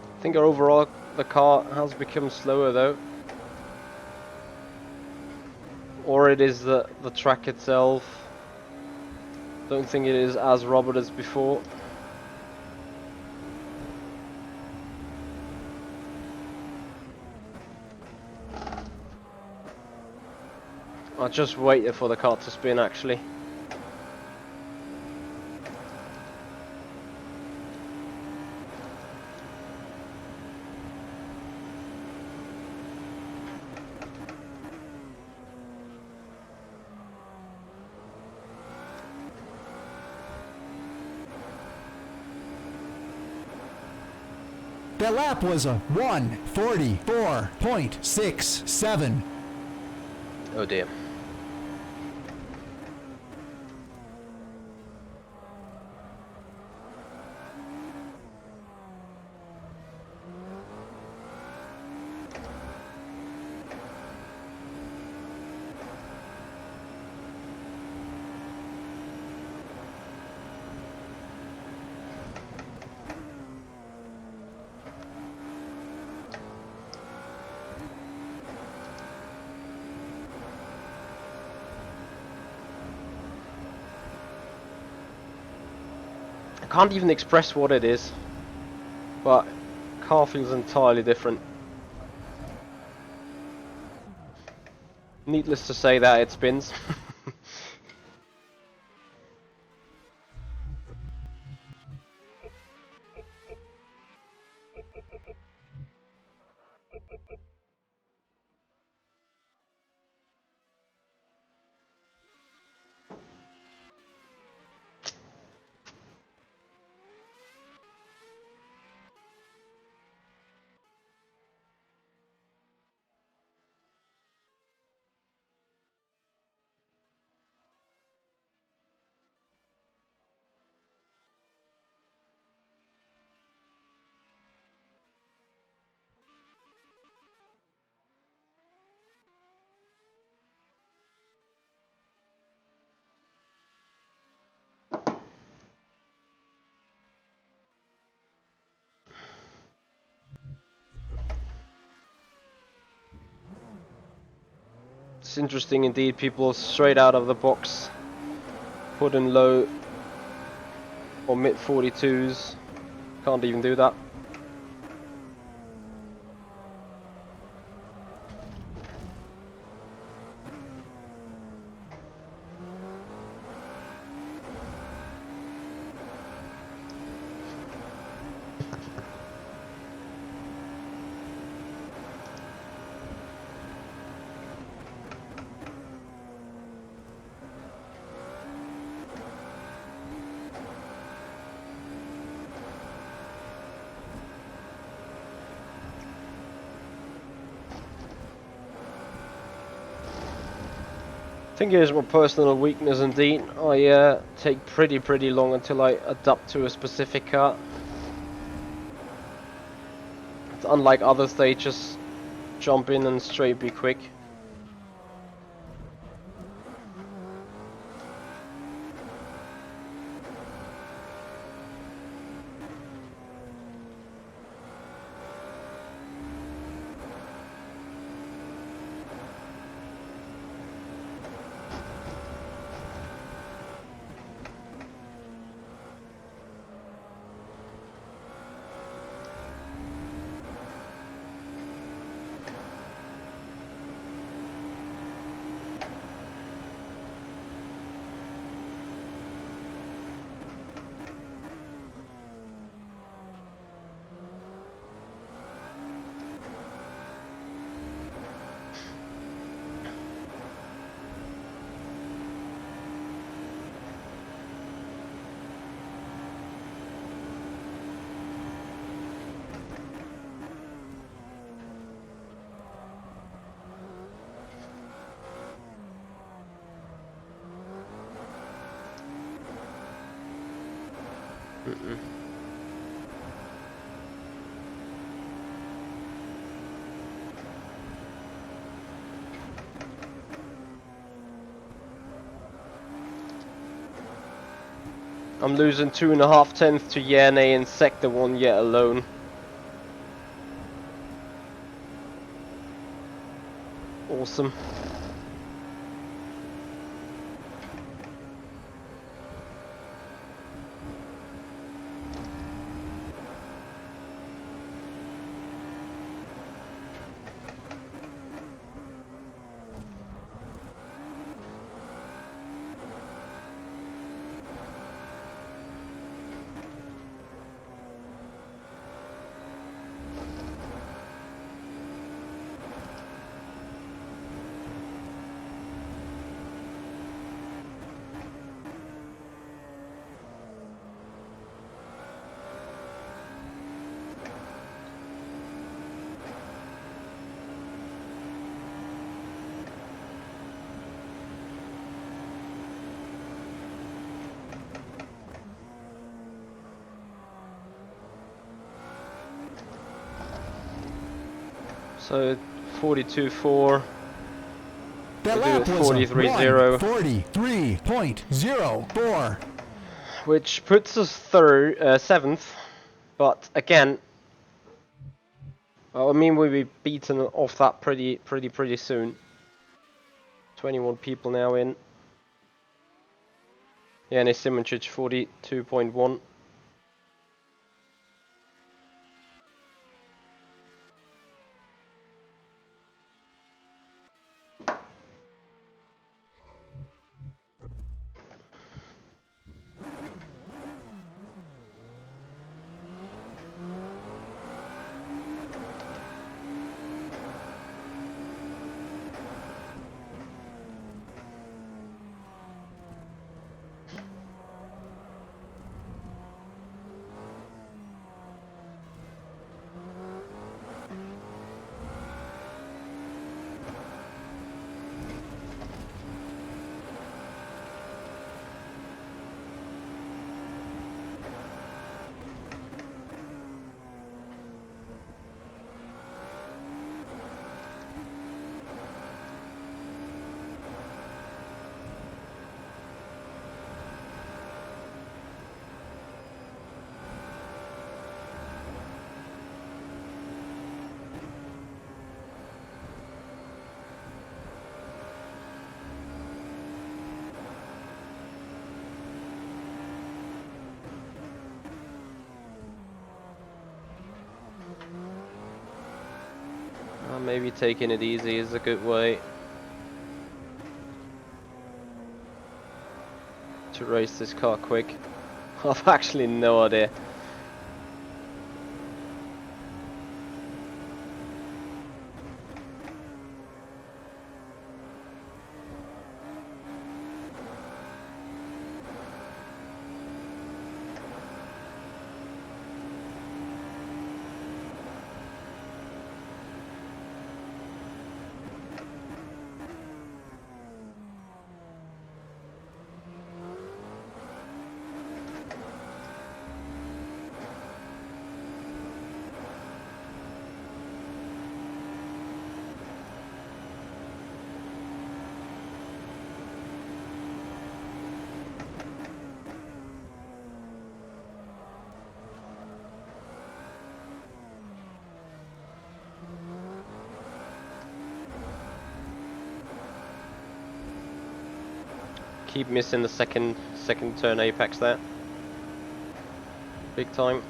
I think overall the car has become slower though. Or it is the track itself. Don't think it is as rubbered as before. I just waited for the car to spin actually. That lap was a 1:44.67. Oh dear. I can't even express what it is, but car feels entirely different. Needless to say that it spins. It's interesting indeed, people straight out of the box put in low or mid 42s. Can't even do that. I think it is my personal weakness indeed. I take pretty long until I adapt to a specific car. It's unlike others, they just jump in and straight be quick. I'm losing 2.5 tenths to Yane in sector 1 yet alone. Awesome. So 42.4. That We do lap it was a 43.0. 1:43.04. Which puts us seventh, but again, well, I mean we'll be beaten off that pretty soon. 21 people now in. Yeah, and Simoncic 42.1. Maybe taking it easy is a good way to race this car quick. I've actually no idea. Keep missing the second turn apex there. Big time.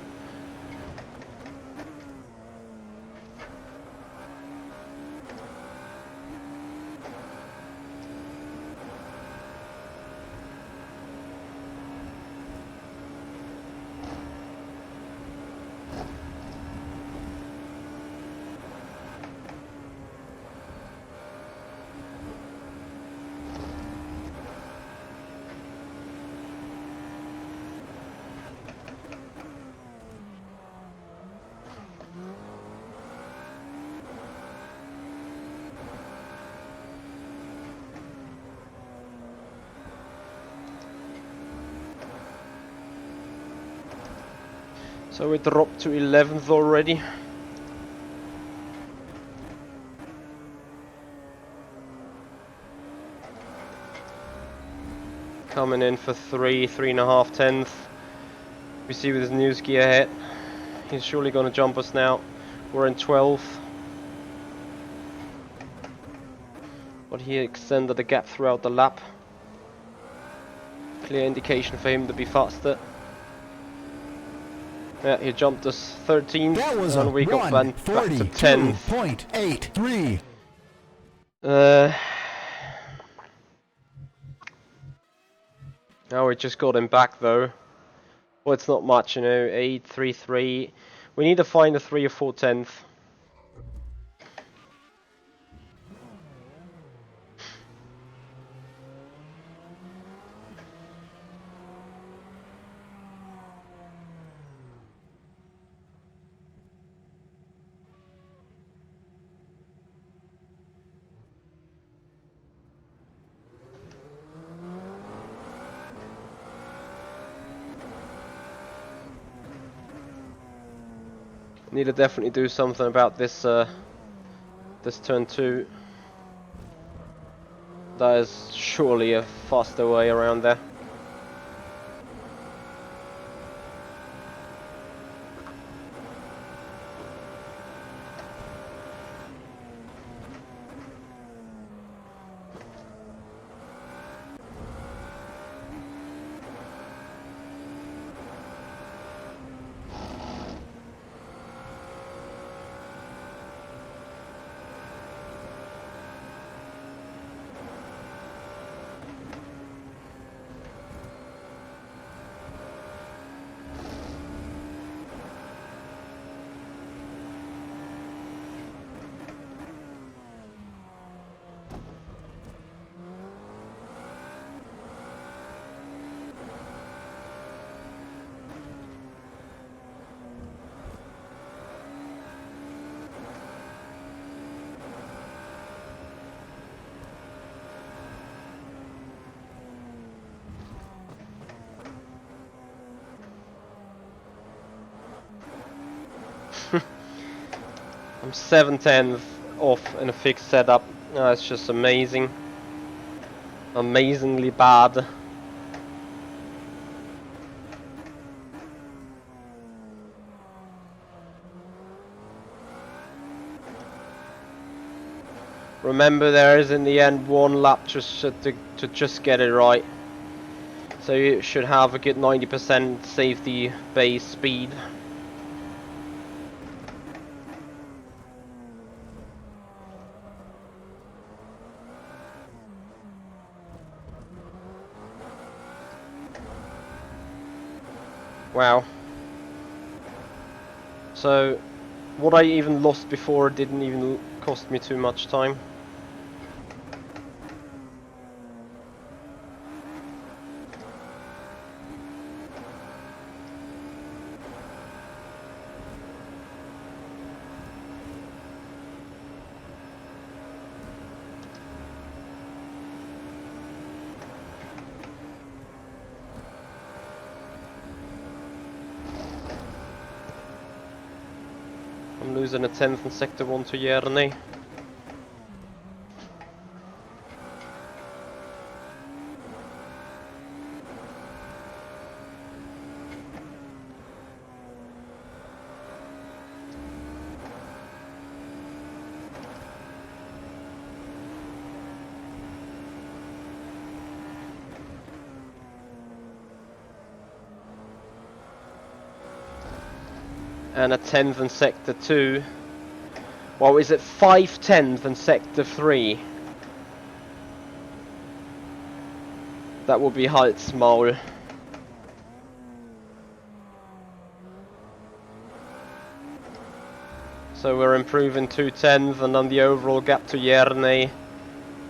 So we dropped to 11th already. Coming in for 3.5 tenths. We see with his news gear ahead. He's surely going to jump us now. We're in 12th. But he extended the gap throughout the lap. Clear indication for him to be faster. Yeah, he jumped us 13th, That was and a we got back to 10th. 1:42.83. Now we just got him back though. Well, it's not much, you know, 8.33. We need to find a 3 or 4 tenth. Need to definitely do something about this this turn 2. That is surely a faster way around there. I'm 7/10 off in a fixed setup. It's just amazing. Amazingly bad. Remember, there is in the end one lap just to just get it right. So you should have a good 90% safety base speed. Wow. So, what I even lost before didn't even cost me too much time. I'm losing a 10th in Sector 1 to Järni. And a 10th in Sector 2. Well, is it 5/10 in Sector 3? That would be Halsmaul. So we're improving 2/10, and then the overall gap to Järni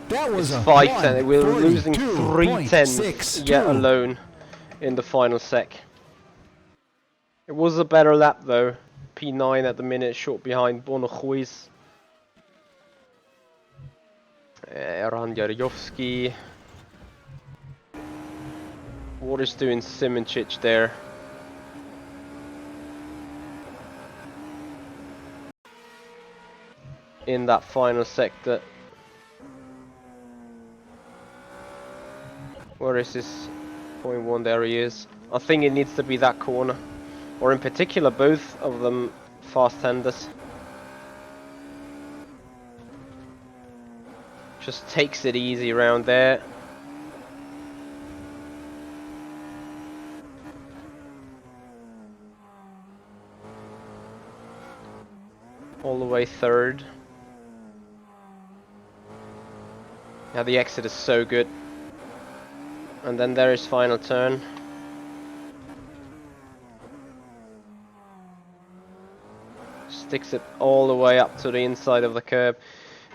That was is a 5/10. We're losing 3/10 1:42.62. yet alone in the final sec. It was a better lap though. P9 at the minute, short behind Bonochuis. Ranjarjovski. What is doing Simoncic there? In that final sector. Where is this? 0.1, there he is. I think it needs to be that corner. Or in particular, both of them fast handers. Just takes it easy around there. All the way third. Now the exit is so good. And then there is final turn. Sticks it all the way up to the inside of the curb.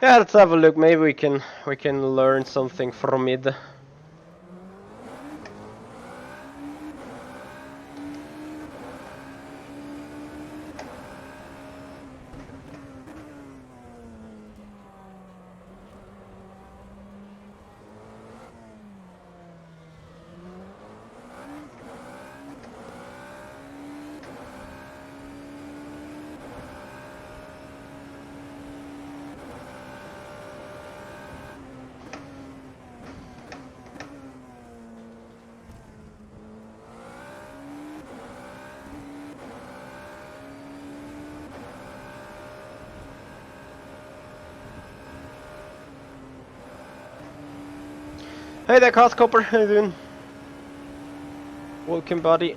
Yeah, let's have a look. Maybe we can learn something from it. Hey there, Cast Copper, how you doing? Welcome, buddy.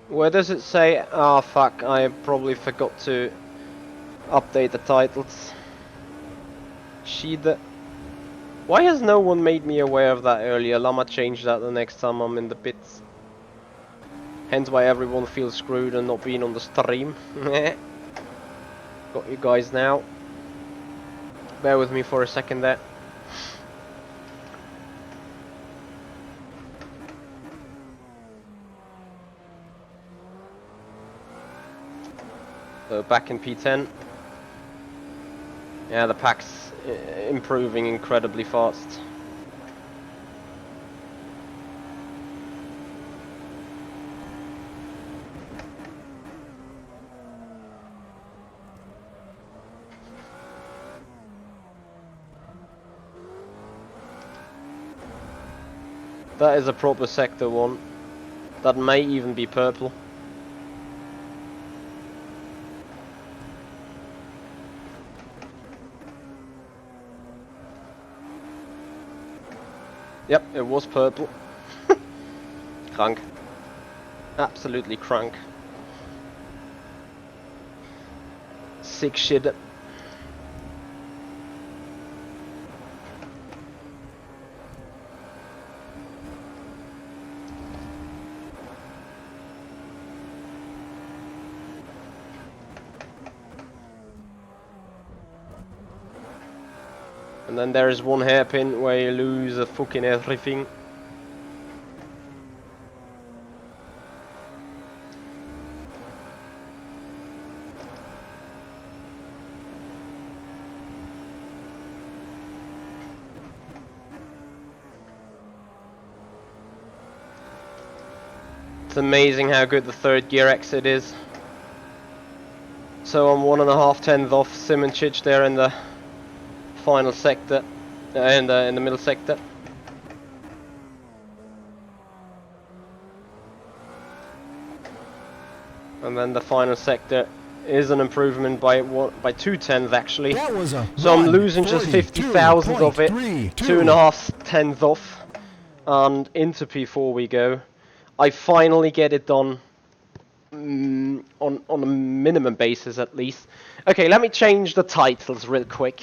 Where does it say? Ah, fuck, I probably forgot to update the titles. Shida. Why has no one made me aware of that earlier? Llama change that the next time I'm in the pits. Hence why everyone feels screwed and not being on the stream. Got you guys now. Bear with me for a second there. So back in P10. Yeah, the pack's improving incredibly fast. That is a proper sector one. That may even be purple. Yep, it was purple. Krank. Absolutely krank. Sick shit. And then there is one hairpin where you lose fucking everything. It's amazing how good the third gear exit is. So I'm 1.5 tenths off Simoncic there in the final sector, in the middle sector. And then the final sector is an improvement by 2 tenths actually. That was a So I'm losing just 50 thousandths of it, 2.5 tenths off, and into P4 we go. I finally get it done on a minimum basis at least. Okay, let me change the titles real quick.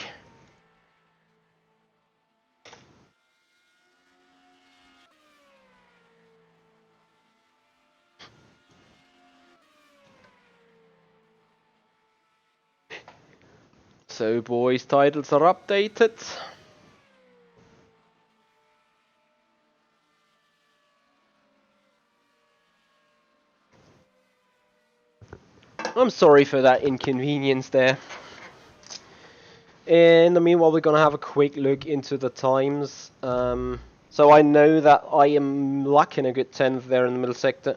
So boys, titles are updated. I'm sorry for that inconvenience there. In the meanwhile, we're gonna have a quick look into the times. So I know that I am lacking a good 10th there in the middle sector.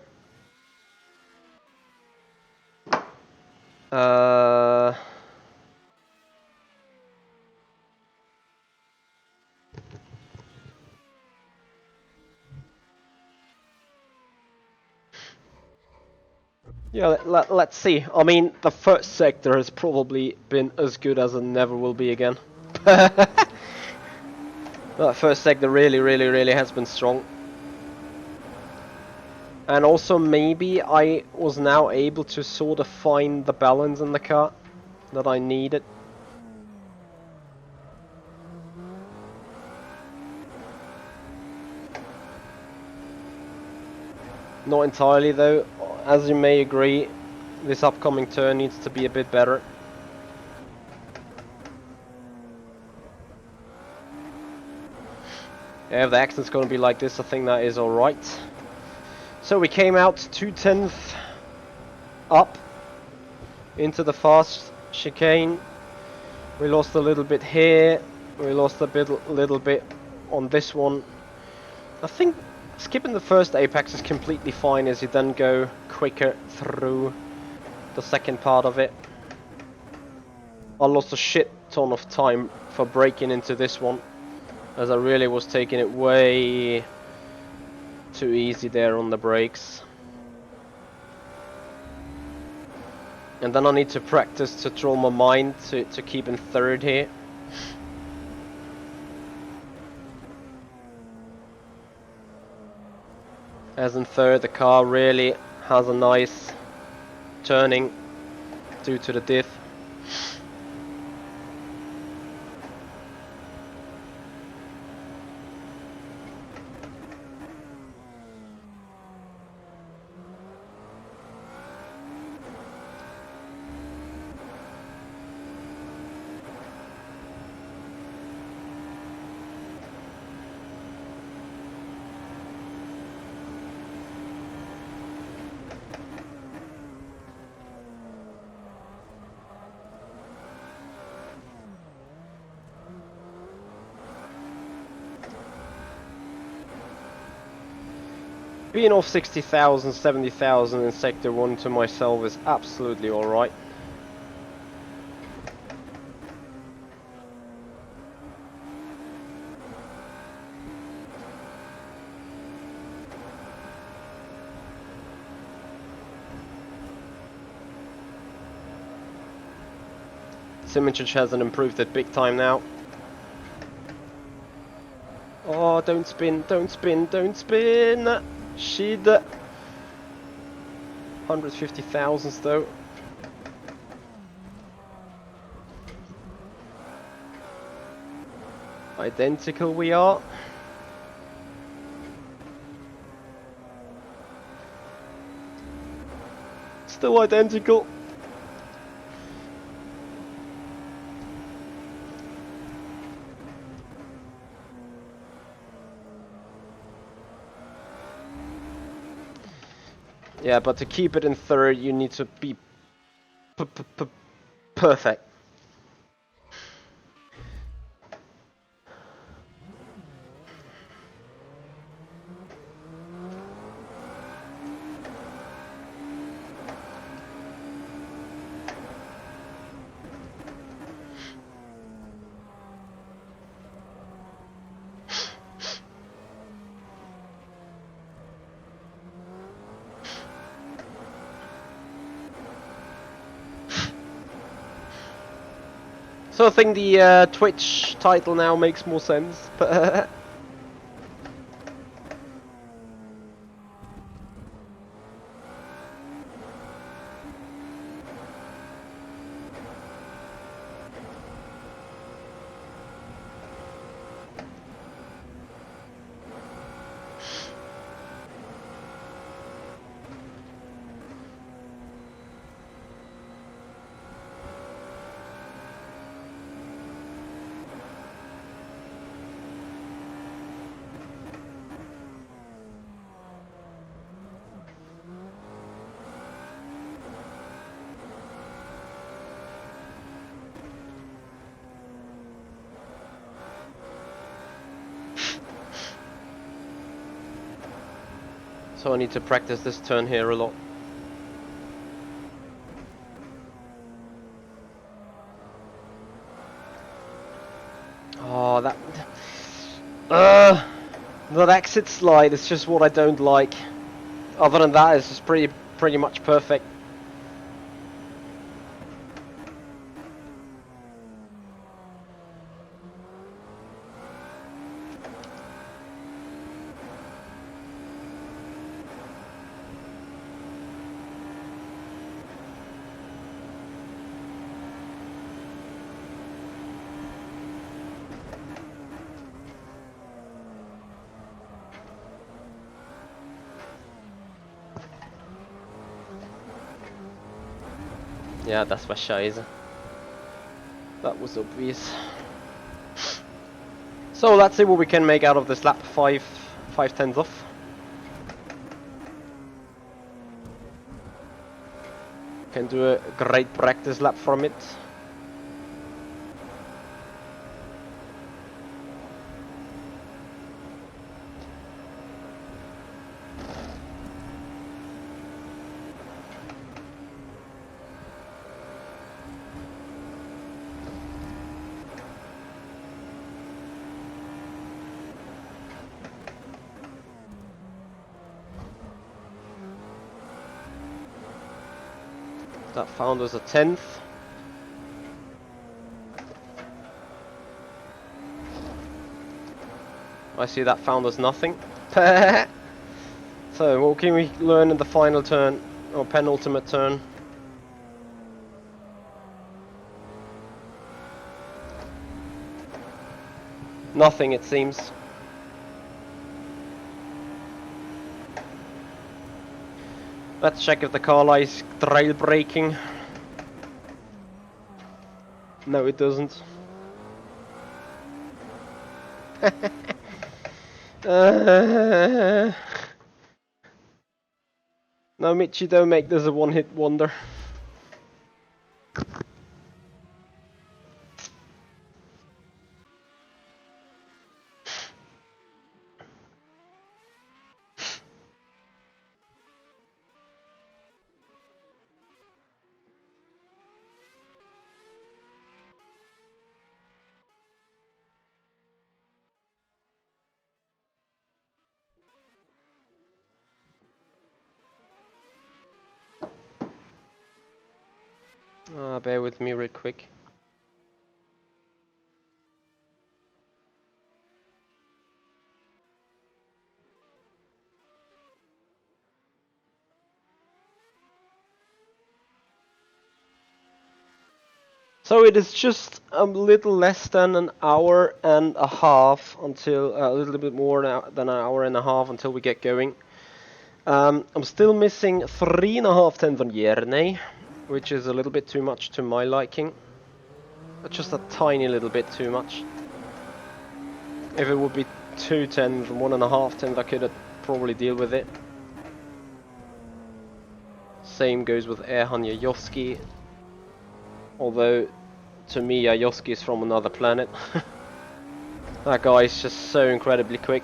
Yeah, let's see. I mean, the first sector has probably been as good as it never will be again. That first sector really has been strong. And also maybe I was now able to sort of find the balance in the car that I needed. Not entirely though, as you may agree, this upcoming turn needs to be a bit better. Yeah, if the accident's going to be like this, I think that is alright. So we came out 2 tenths up into the fast chicane. We lost a little bit here, we lost a little bit on this one. I think skipping the first apex is completely fine as you then go quicker through the second part of it. I lost a shit ton of time for breaking into this one, as I really was taking it way too easy there on the brakes. And then I need to practice to draw my mind to keep in third here. As in third, the car really has a nice turning due to the diff. Being off 60,000, 70,000 in Sector 1 to myself is absolutely alright. Simoncic hasn't improved it big time now. Oh, Oh, don't spin, don't spin, don't spin! Shit! 150,000 though. Identical we are. Still identical. Yeah, but to keep it in third, you need to be perfect. So I think the Twitch title now makes more sense. So I need to practice this turn here a lot. Oh, that exit slide is just what I don't like. Other than that, it's just pretty much perfect. Yeah, das war scheiße. That was obvious. So let's see what we can make out of this lap. 5/10 off. Can do a great practice lap from it. That found us a 10th. I see that found us nothing. So what can we learn in the final turn, or penultimate turn? Nothing, it seems. Let's check if the car lies trail braking. No, it doesn't. No, Michi, don't make this a one-hit wonder. Bear with me real quick. So it is just a little less than an hour and a half until a little bit more than an hour and a half until we get going. I'm still missing 3.5 tenths on Järney, which is a little bit too much to my liking. Just a tiny little bit too much. If it would be 2 tenths, 1.5 tenths, I could probably deal with it. Same goes with Erhan Yajoski. Although, to me, Yajoski is from another planet. That guy is just so incredibly quick.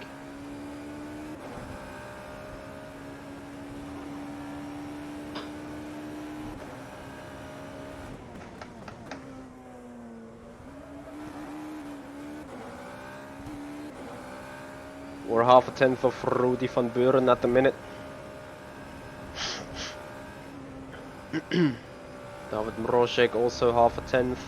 We're 1/2 tenth of Rudi van Buren at the minute. David Mrožek also 1/2 tenth.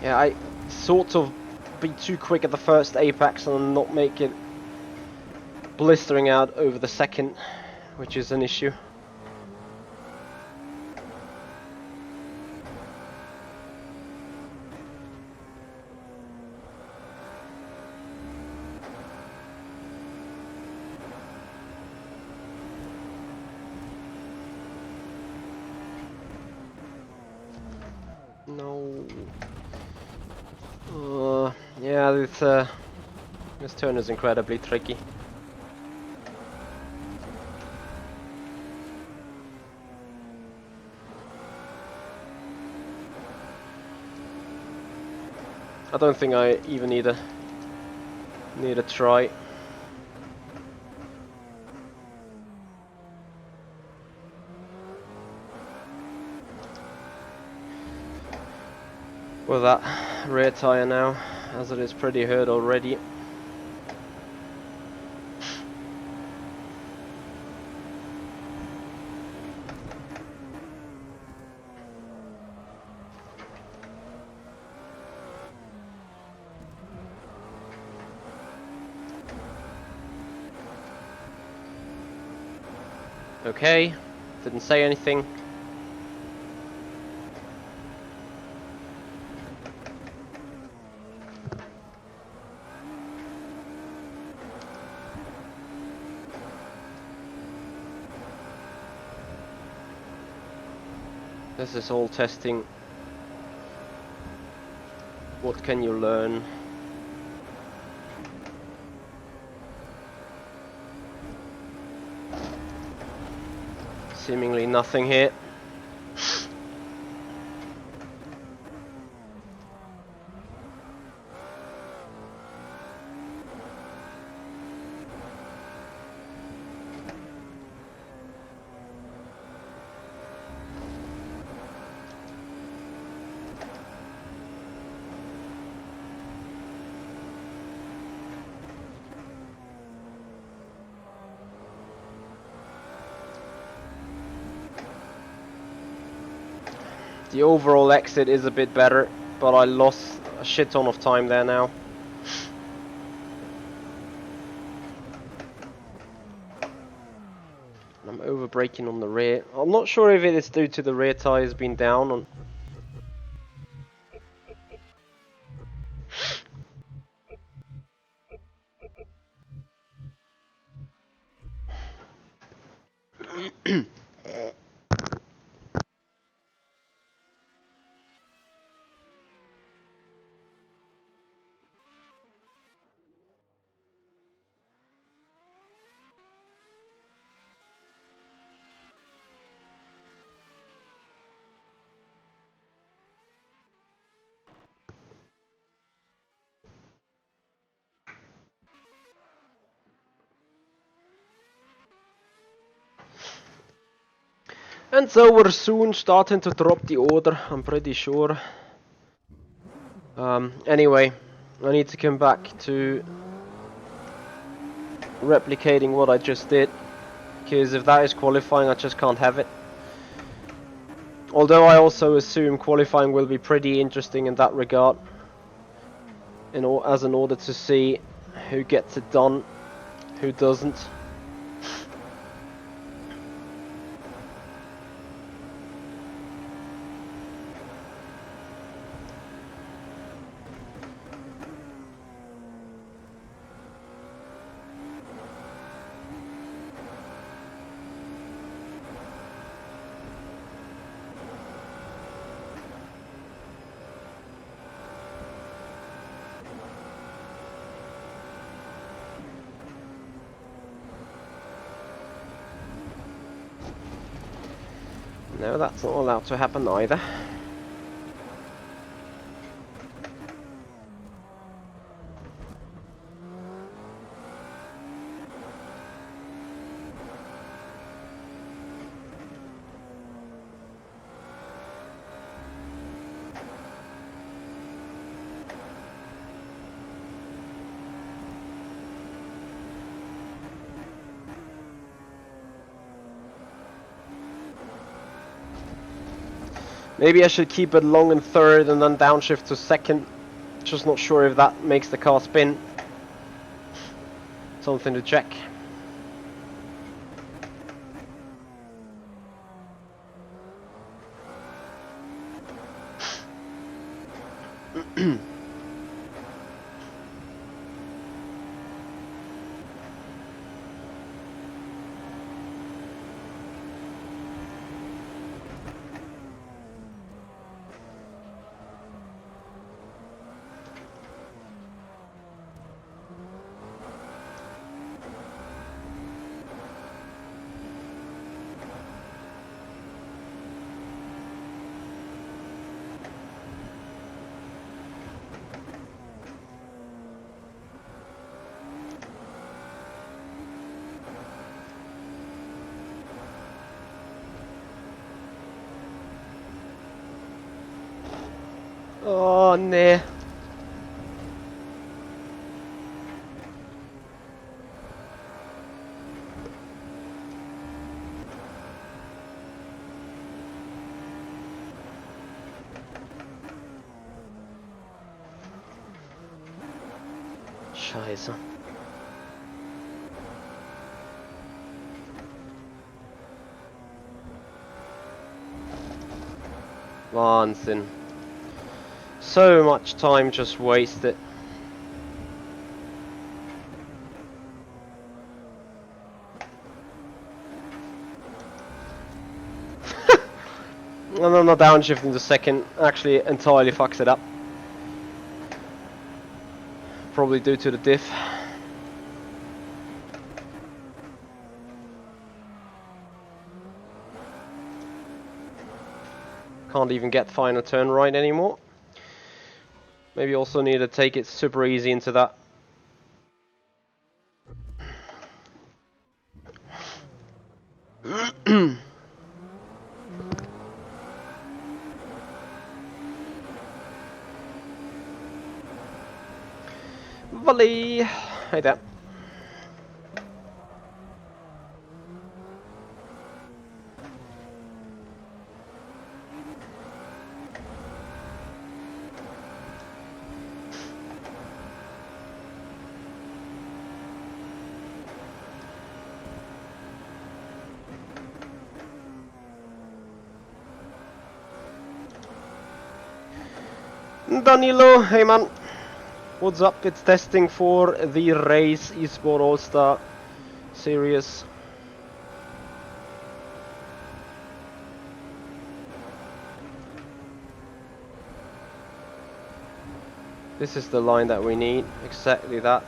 Yeah, I sort of be too quick at the first apex and not make it blistering out over the second, which is an issue. No. Yeah, this turn is incredibly tricky. I don't think I even need a try. With that rear tire now, as it is pretty hurt already. Okay, didn't say anything. This is all testing. What can you learn? Seemingly nothing here. The overall exit is a bit better, but I lost a shit ton of time there now. I'm over braking on the rear. I'm not sure if it is due to the rear tires being down on. And so we're soon starting to drop the order, I'm pretty sure. Anyway, I need to come back to replicating what I just did, because if that is qualifying, I just can't have it. Although I also assume qualifying will be pretty interesting in that regard, as in order to see who gets it done, who doesn't. No, that's not allowed to happen either. Maybe I should keep it long in third and then downshift to second. Just not sure if that makes the car spin. Something to check. Oh, nee. Scheiße. Wahnsinn. So much time just wasted. And then the downshift in the second actually entirely fucks it up. Probably due to the diff. Can't even get final turn right anymore. Maybe also need to take it super easy into that. Volley! Hey there. Danilo, hey man. What's up? It's testing for the Race Esport Allstar Series. This is the line that we need, exactly that.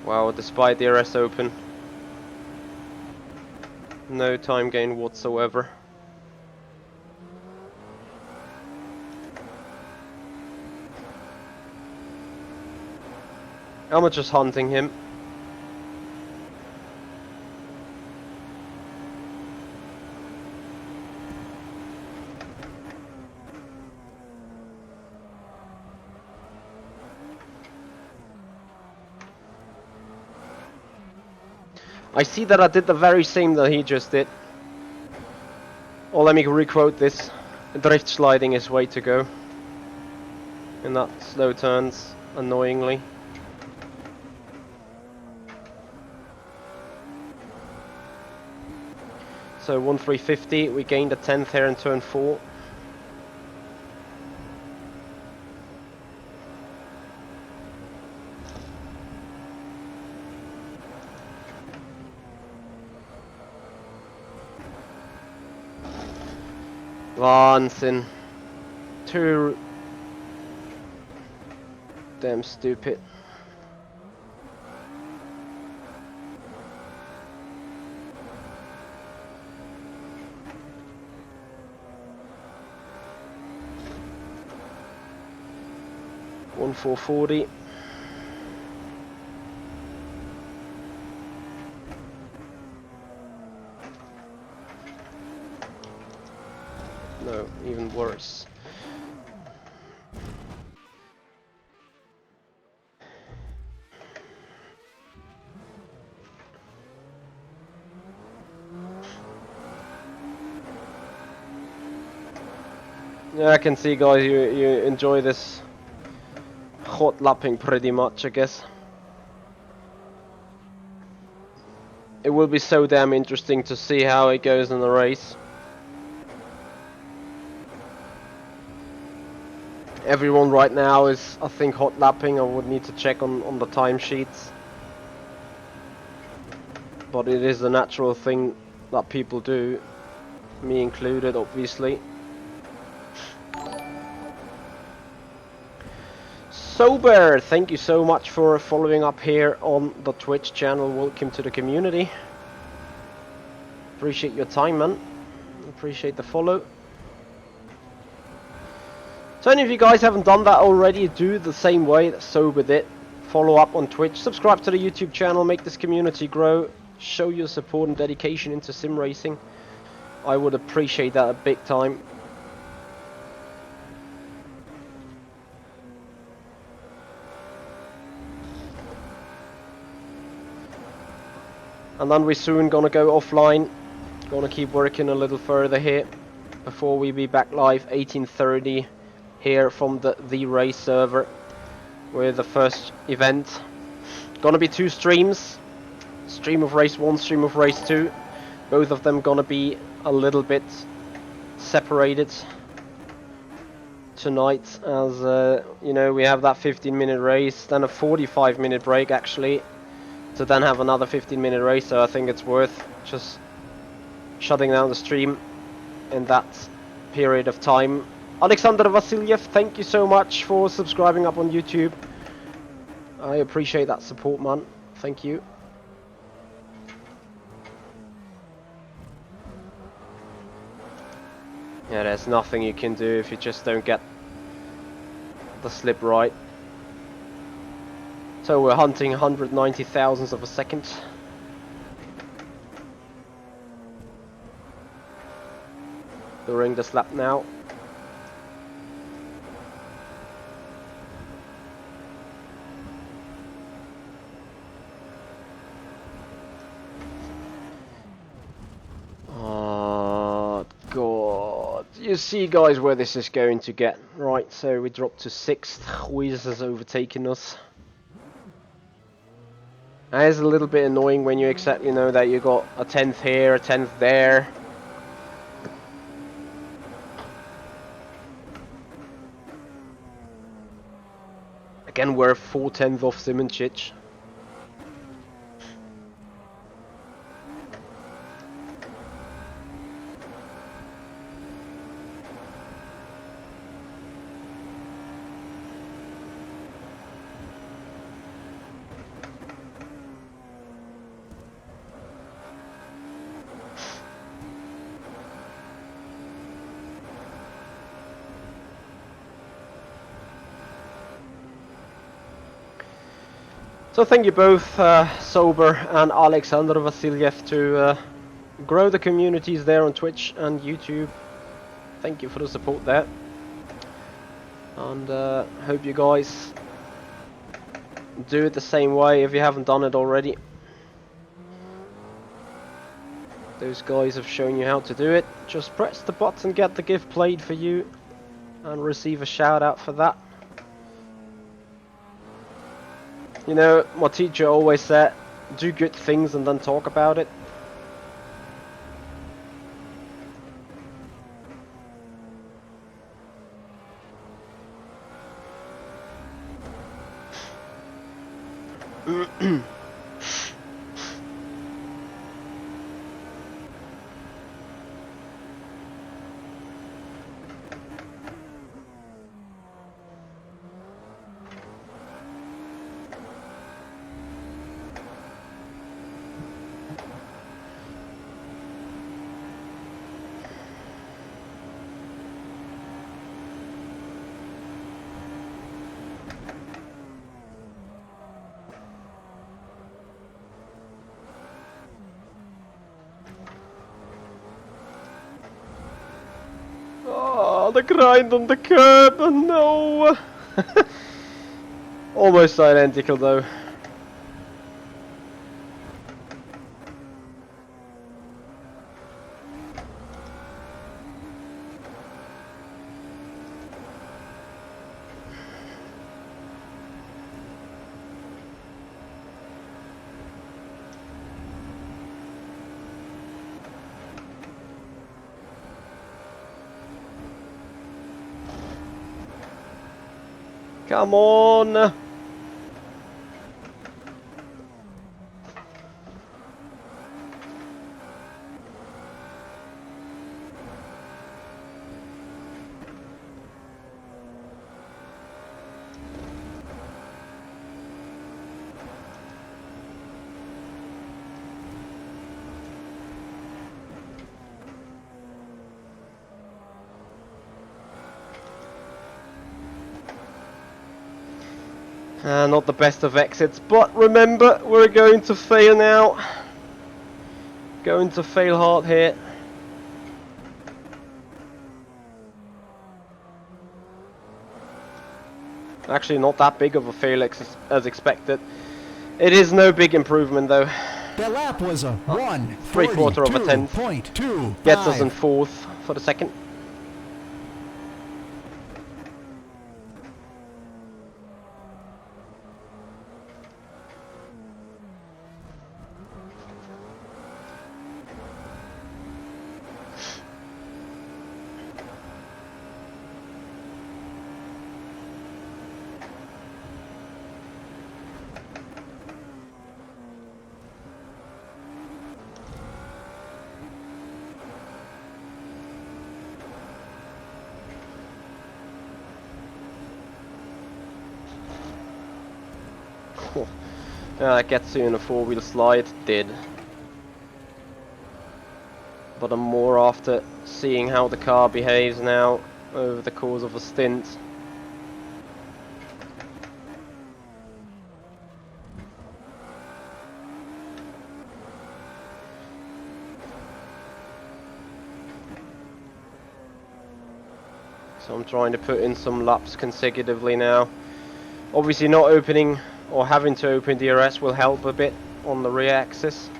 Wow, despite the RS Open, no time gain whatsoever. I'm just hunting him. I see that I did the very same that he just did. Or let me requote this. Drift sliding is way to go. In that slow turns, annoyingly. So 1.350, we gained a 10th here in turn 4. Wahnsinn. Too damn stupid. One 440. No, even worse. Yeah, I can see, guys, you enjoy this hot lapping pretty much, I guess. It will be so damn interesting to see how it goes in the race. Everyone right now is, I think, hot lapping. I would need to check on the timesheets. But it is a natural thing that people do, me included, obviously. Sober, thank you so much for following up here on the Twitch channel. Welcome to the community. Appreciate your time, man. Appreciate the follow. So any of you guys haven't done that already, do the same way that Sober did. Follow up on Twitch, subscribe to the YouTube channel, make this community grow, show your support and dedication into sim racing. I would appreciate that a big time. And then we're soon gonna go offline. Gonna keep working a little further here before we be back live 18:30 here from the race server with the first event. Gonna be 2 streams. Stream of race 1, stream of race 2. Both of them gonna be a little bit separated tonight, as you know, we have that 15-minute race, then a 45-minute break actually, to then have another 15-minute race. So I think it's worth just shutting down the stream in that period of time. Alexander Vasilyev, thank you so much for subscribing up on YouTube. I appreciate that support, man. Thank you. Yeah, there's nothing you can do if you just don't get the slip right. So we're hunting 190 thousandths of a second. During this lap now. Oh god. You see, guys, where this is going to get. Right, so we dropped to 6th. Ruiz has overtaken us. That is a little bit annoying when you exactly know that you got a 10th here, a 10th there. Again, we're 4/10 off Simoncic. So thank you both, Sober and Alexander Vasilyev, to grow the communities there on Twitch and YouTube. Thank you for the support there. And hope you guys do it the same way if you haven't done it already. Those guys have shown you how to do it. Just press the button, get the gift played for you, and receive a shout out for that. You know, my teacher always said, do good things and then talk about it. Oh, the grind on the curb, no! Almost identical though. Come on! Not the best of exits, but remember, we're going to fail now. Going to fail hard here. Actually, not that big of a fail as expected. It is no big improvement though. That lap was a 3/4 of a tenth. 1:42.25. Gets us in 4th for the second. That gets you in a 4-wheel slide, did. But I'm more after seeing how the car behaves now over the course of a stint. So I'm trying to put in some laps consecutively now. Obviously not opening or having to open DRS will help a bit on the rear axis.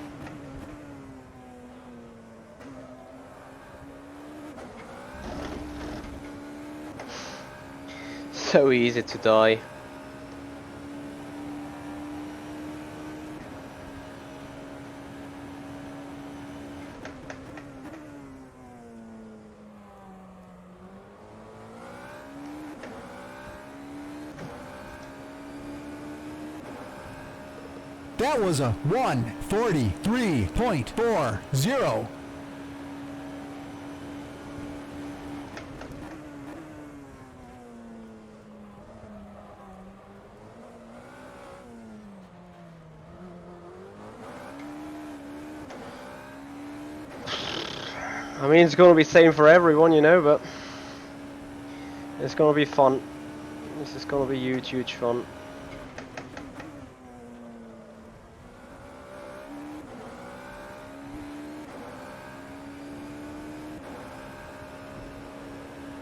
So easy to die. That was a 1:43.40. I mean, it's gonna be same for everyone, you know, but it's gonna be fun. This is gonna be huge fun.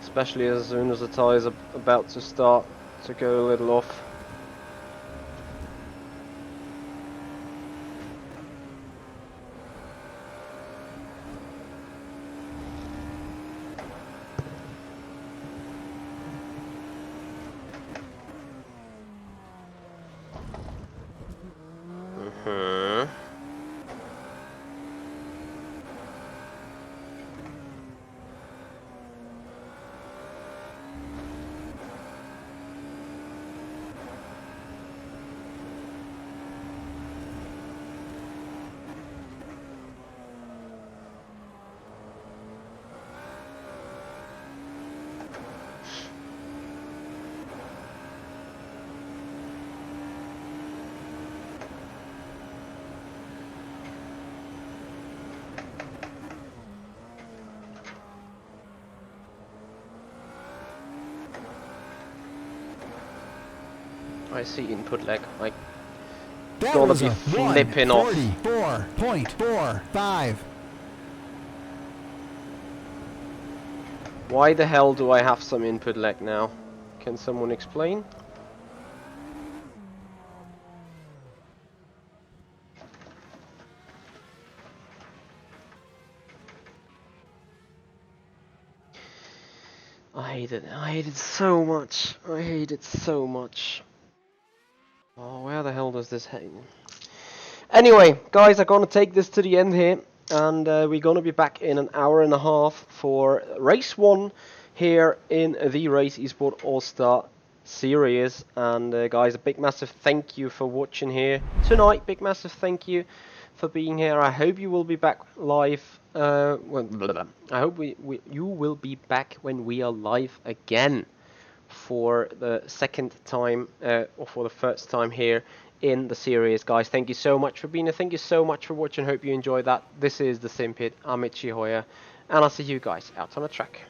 Especially as soon as the tyres are about to start to go a little off. I see input lag. I That gonna was be a flipping off. 1:44.45. Why the hell do I have some input lag now? Can someone explain? I hate it. I hate it so much. I hate it so much. Oh, where the hell does this hang? Anyway, guys, I'm gonna take this to the end here, and we're gonna be back in an hour and a half for race 1 here in the Race Esport Allstar Series. And guys, a big massive thank you for watching here tonight. Big massive thank you for being here. I hope you will be back live. I hope you will be back when we are live again for the second time or for the first time here in the series. Guys, thank you so much for being here. Thank you so much for watching. Hope you enjoyed that. This is the Simpit. I'm Michi Hoyer, and I'll see you guys out on the track.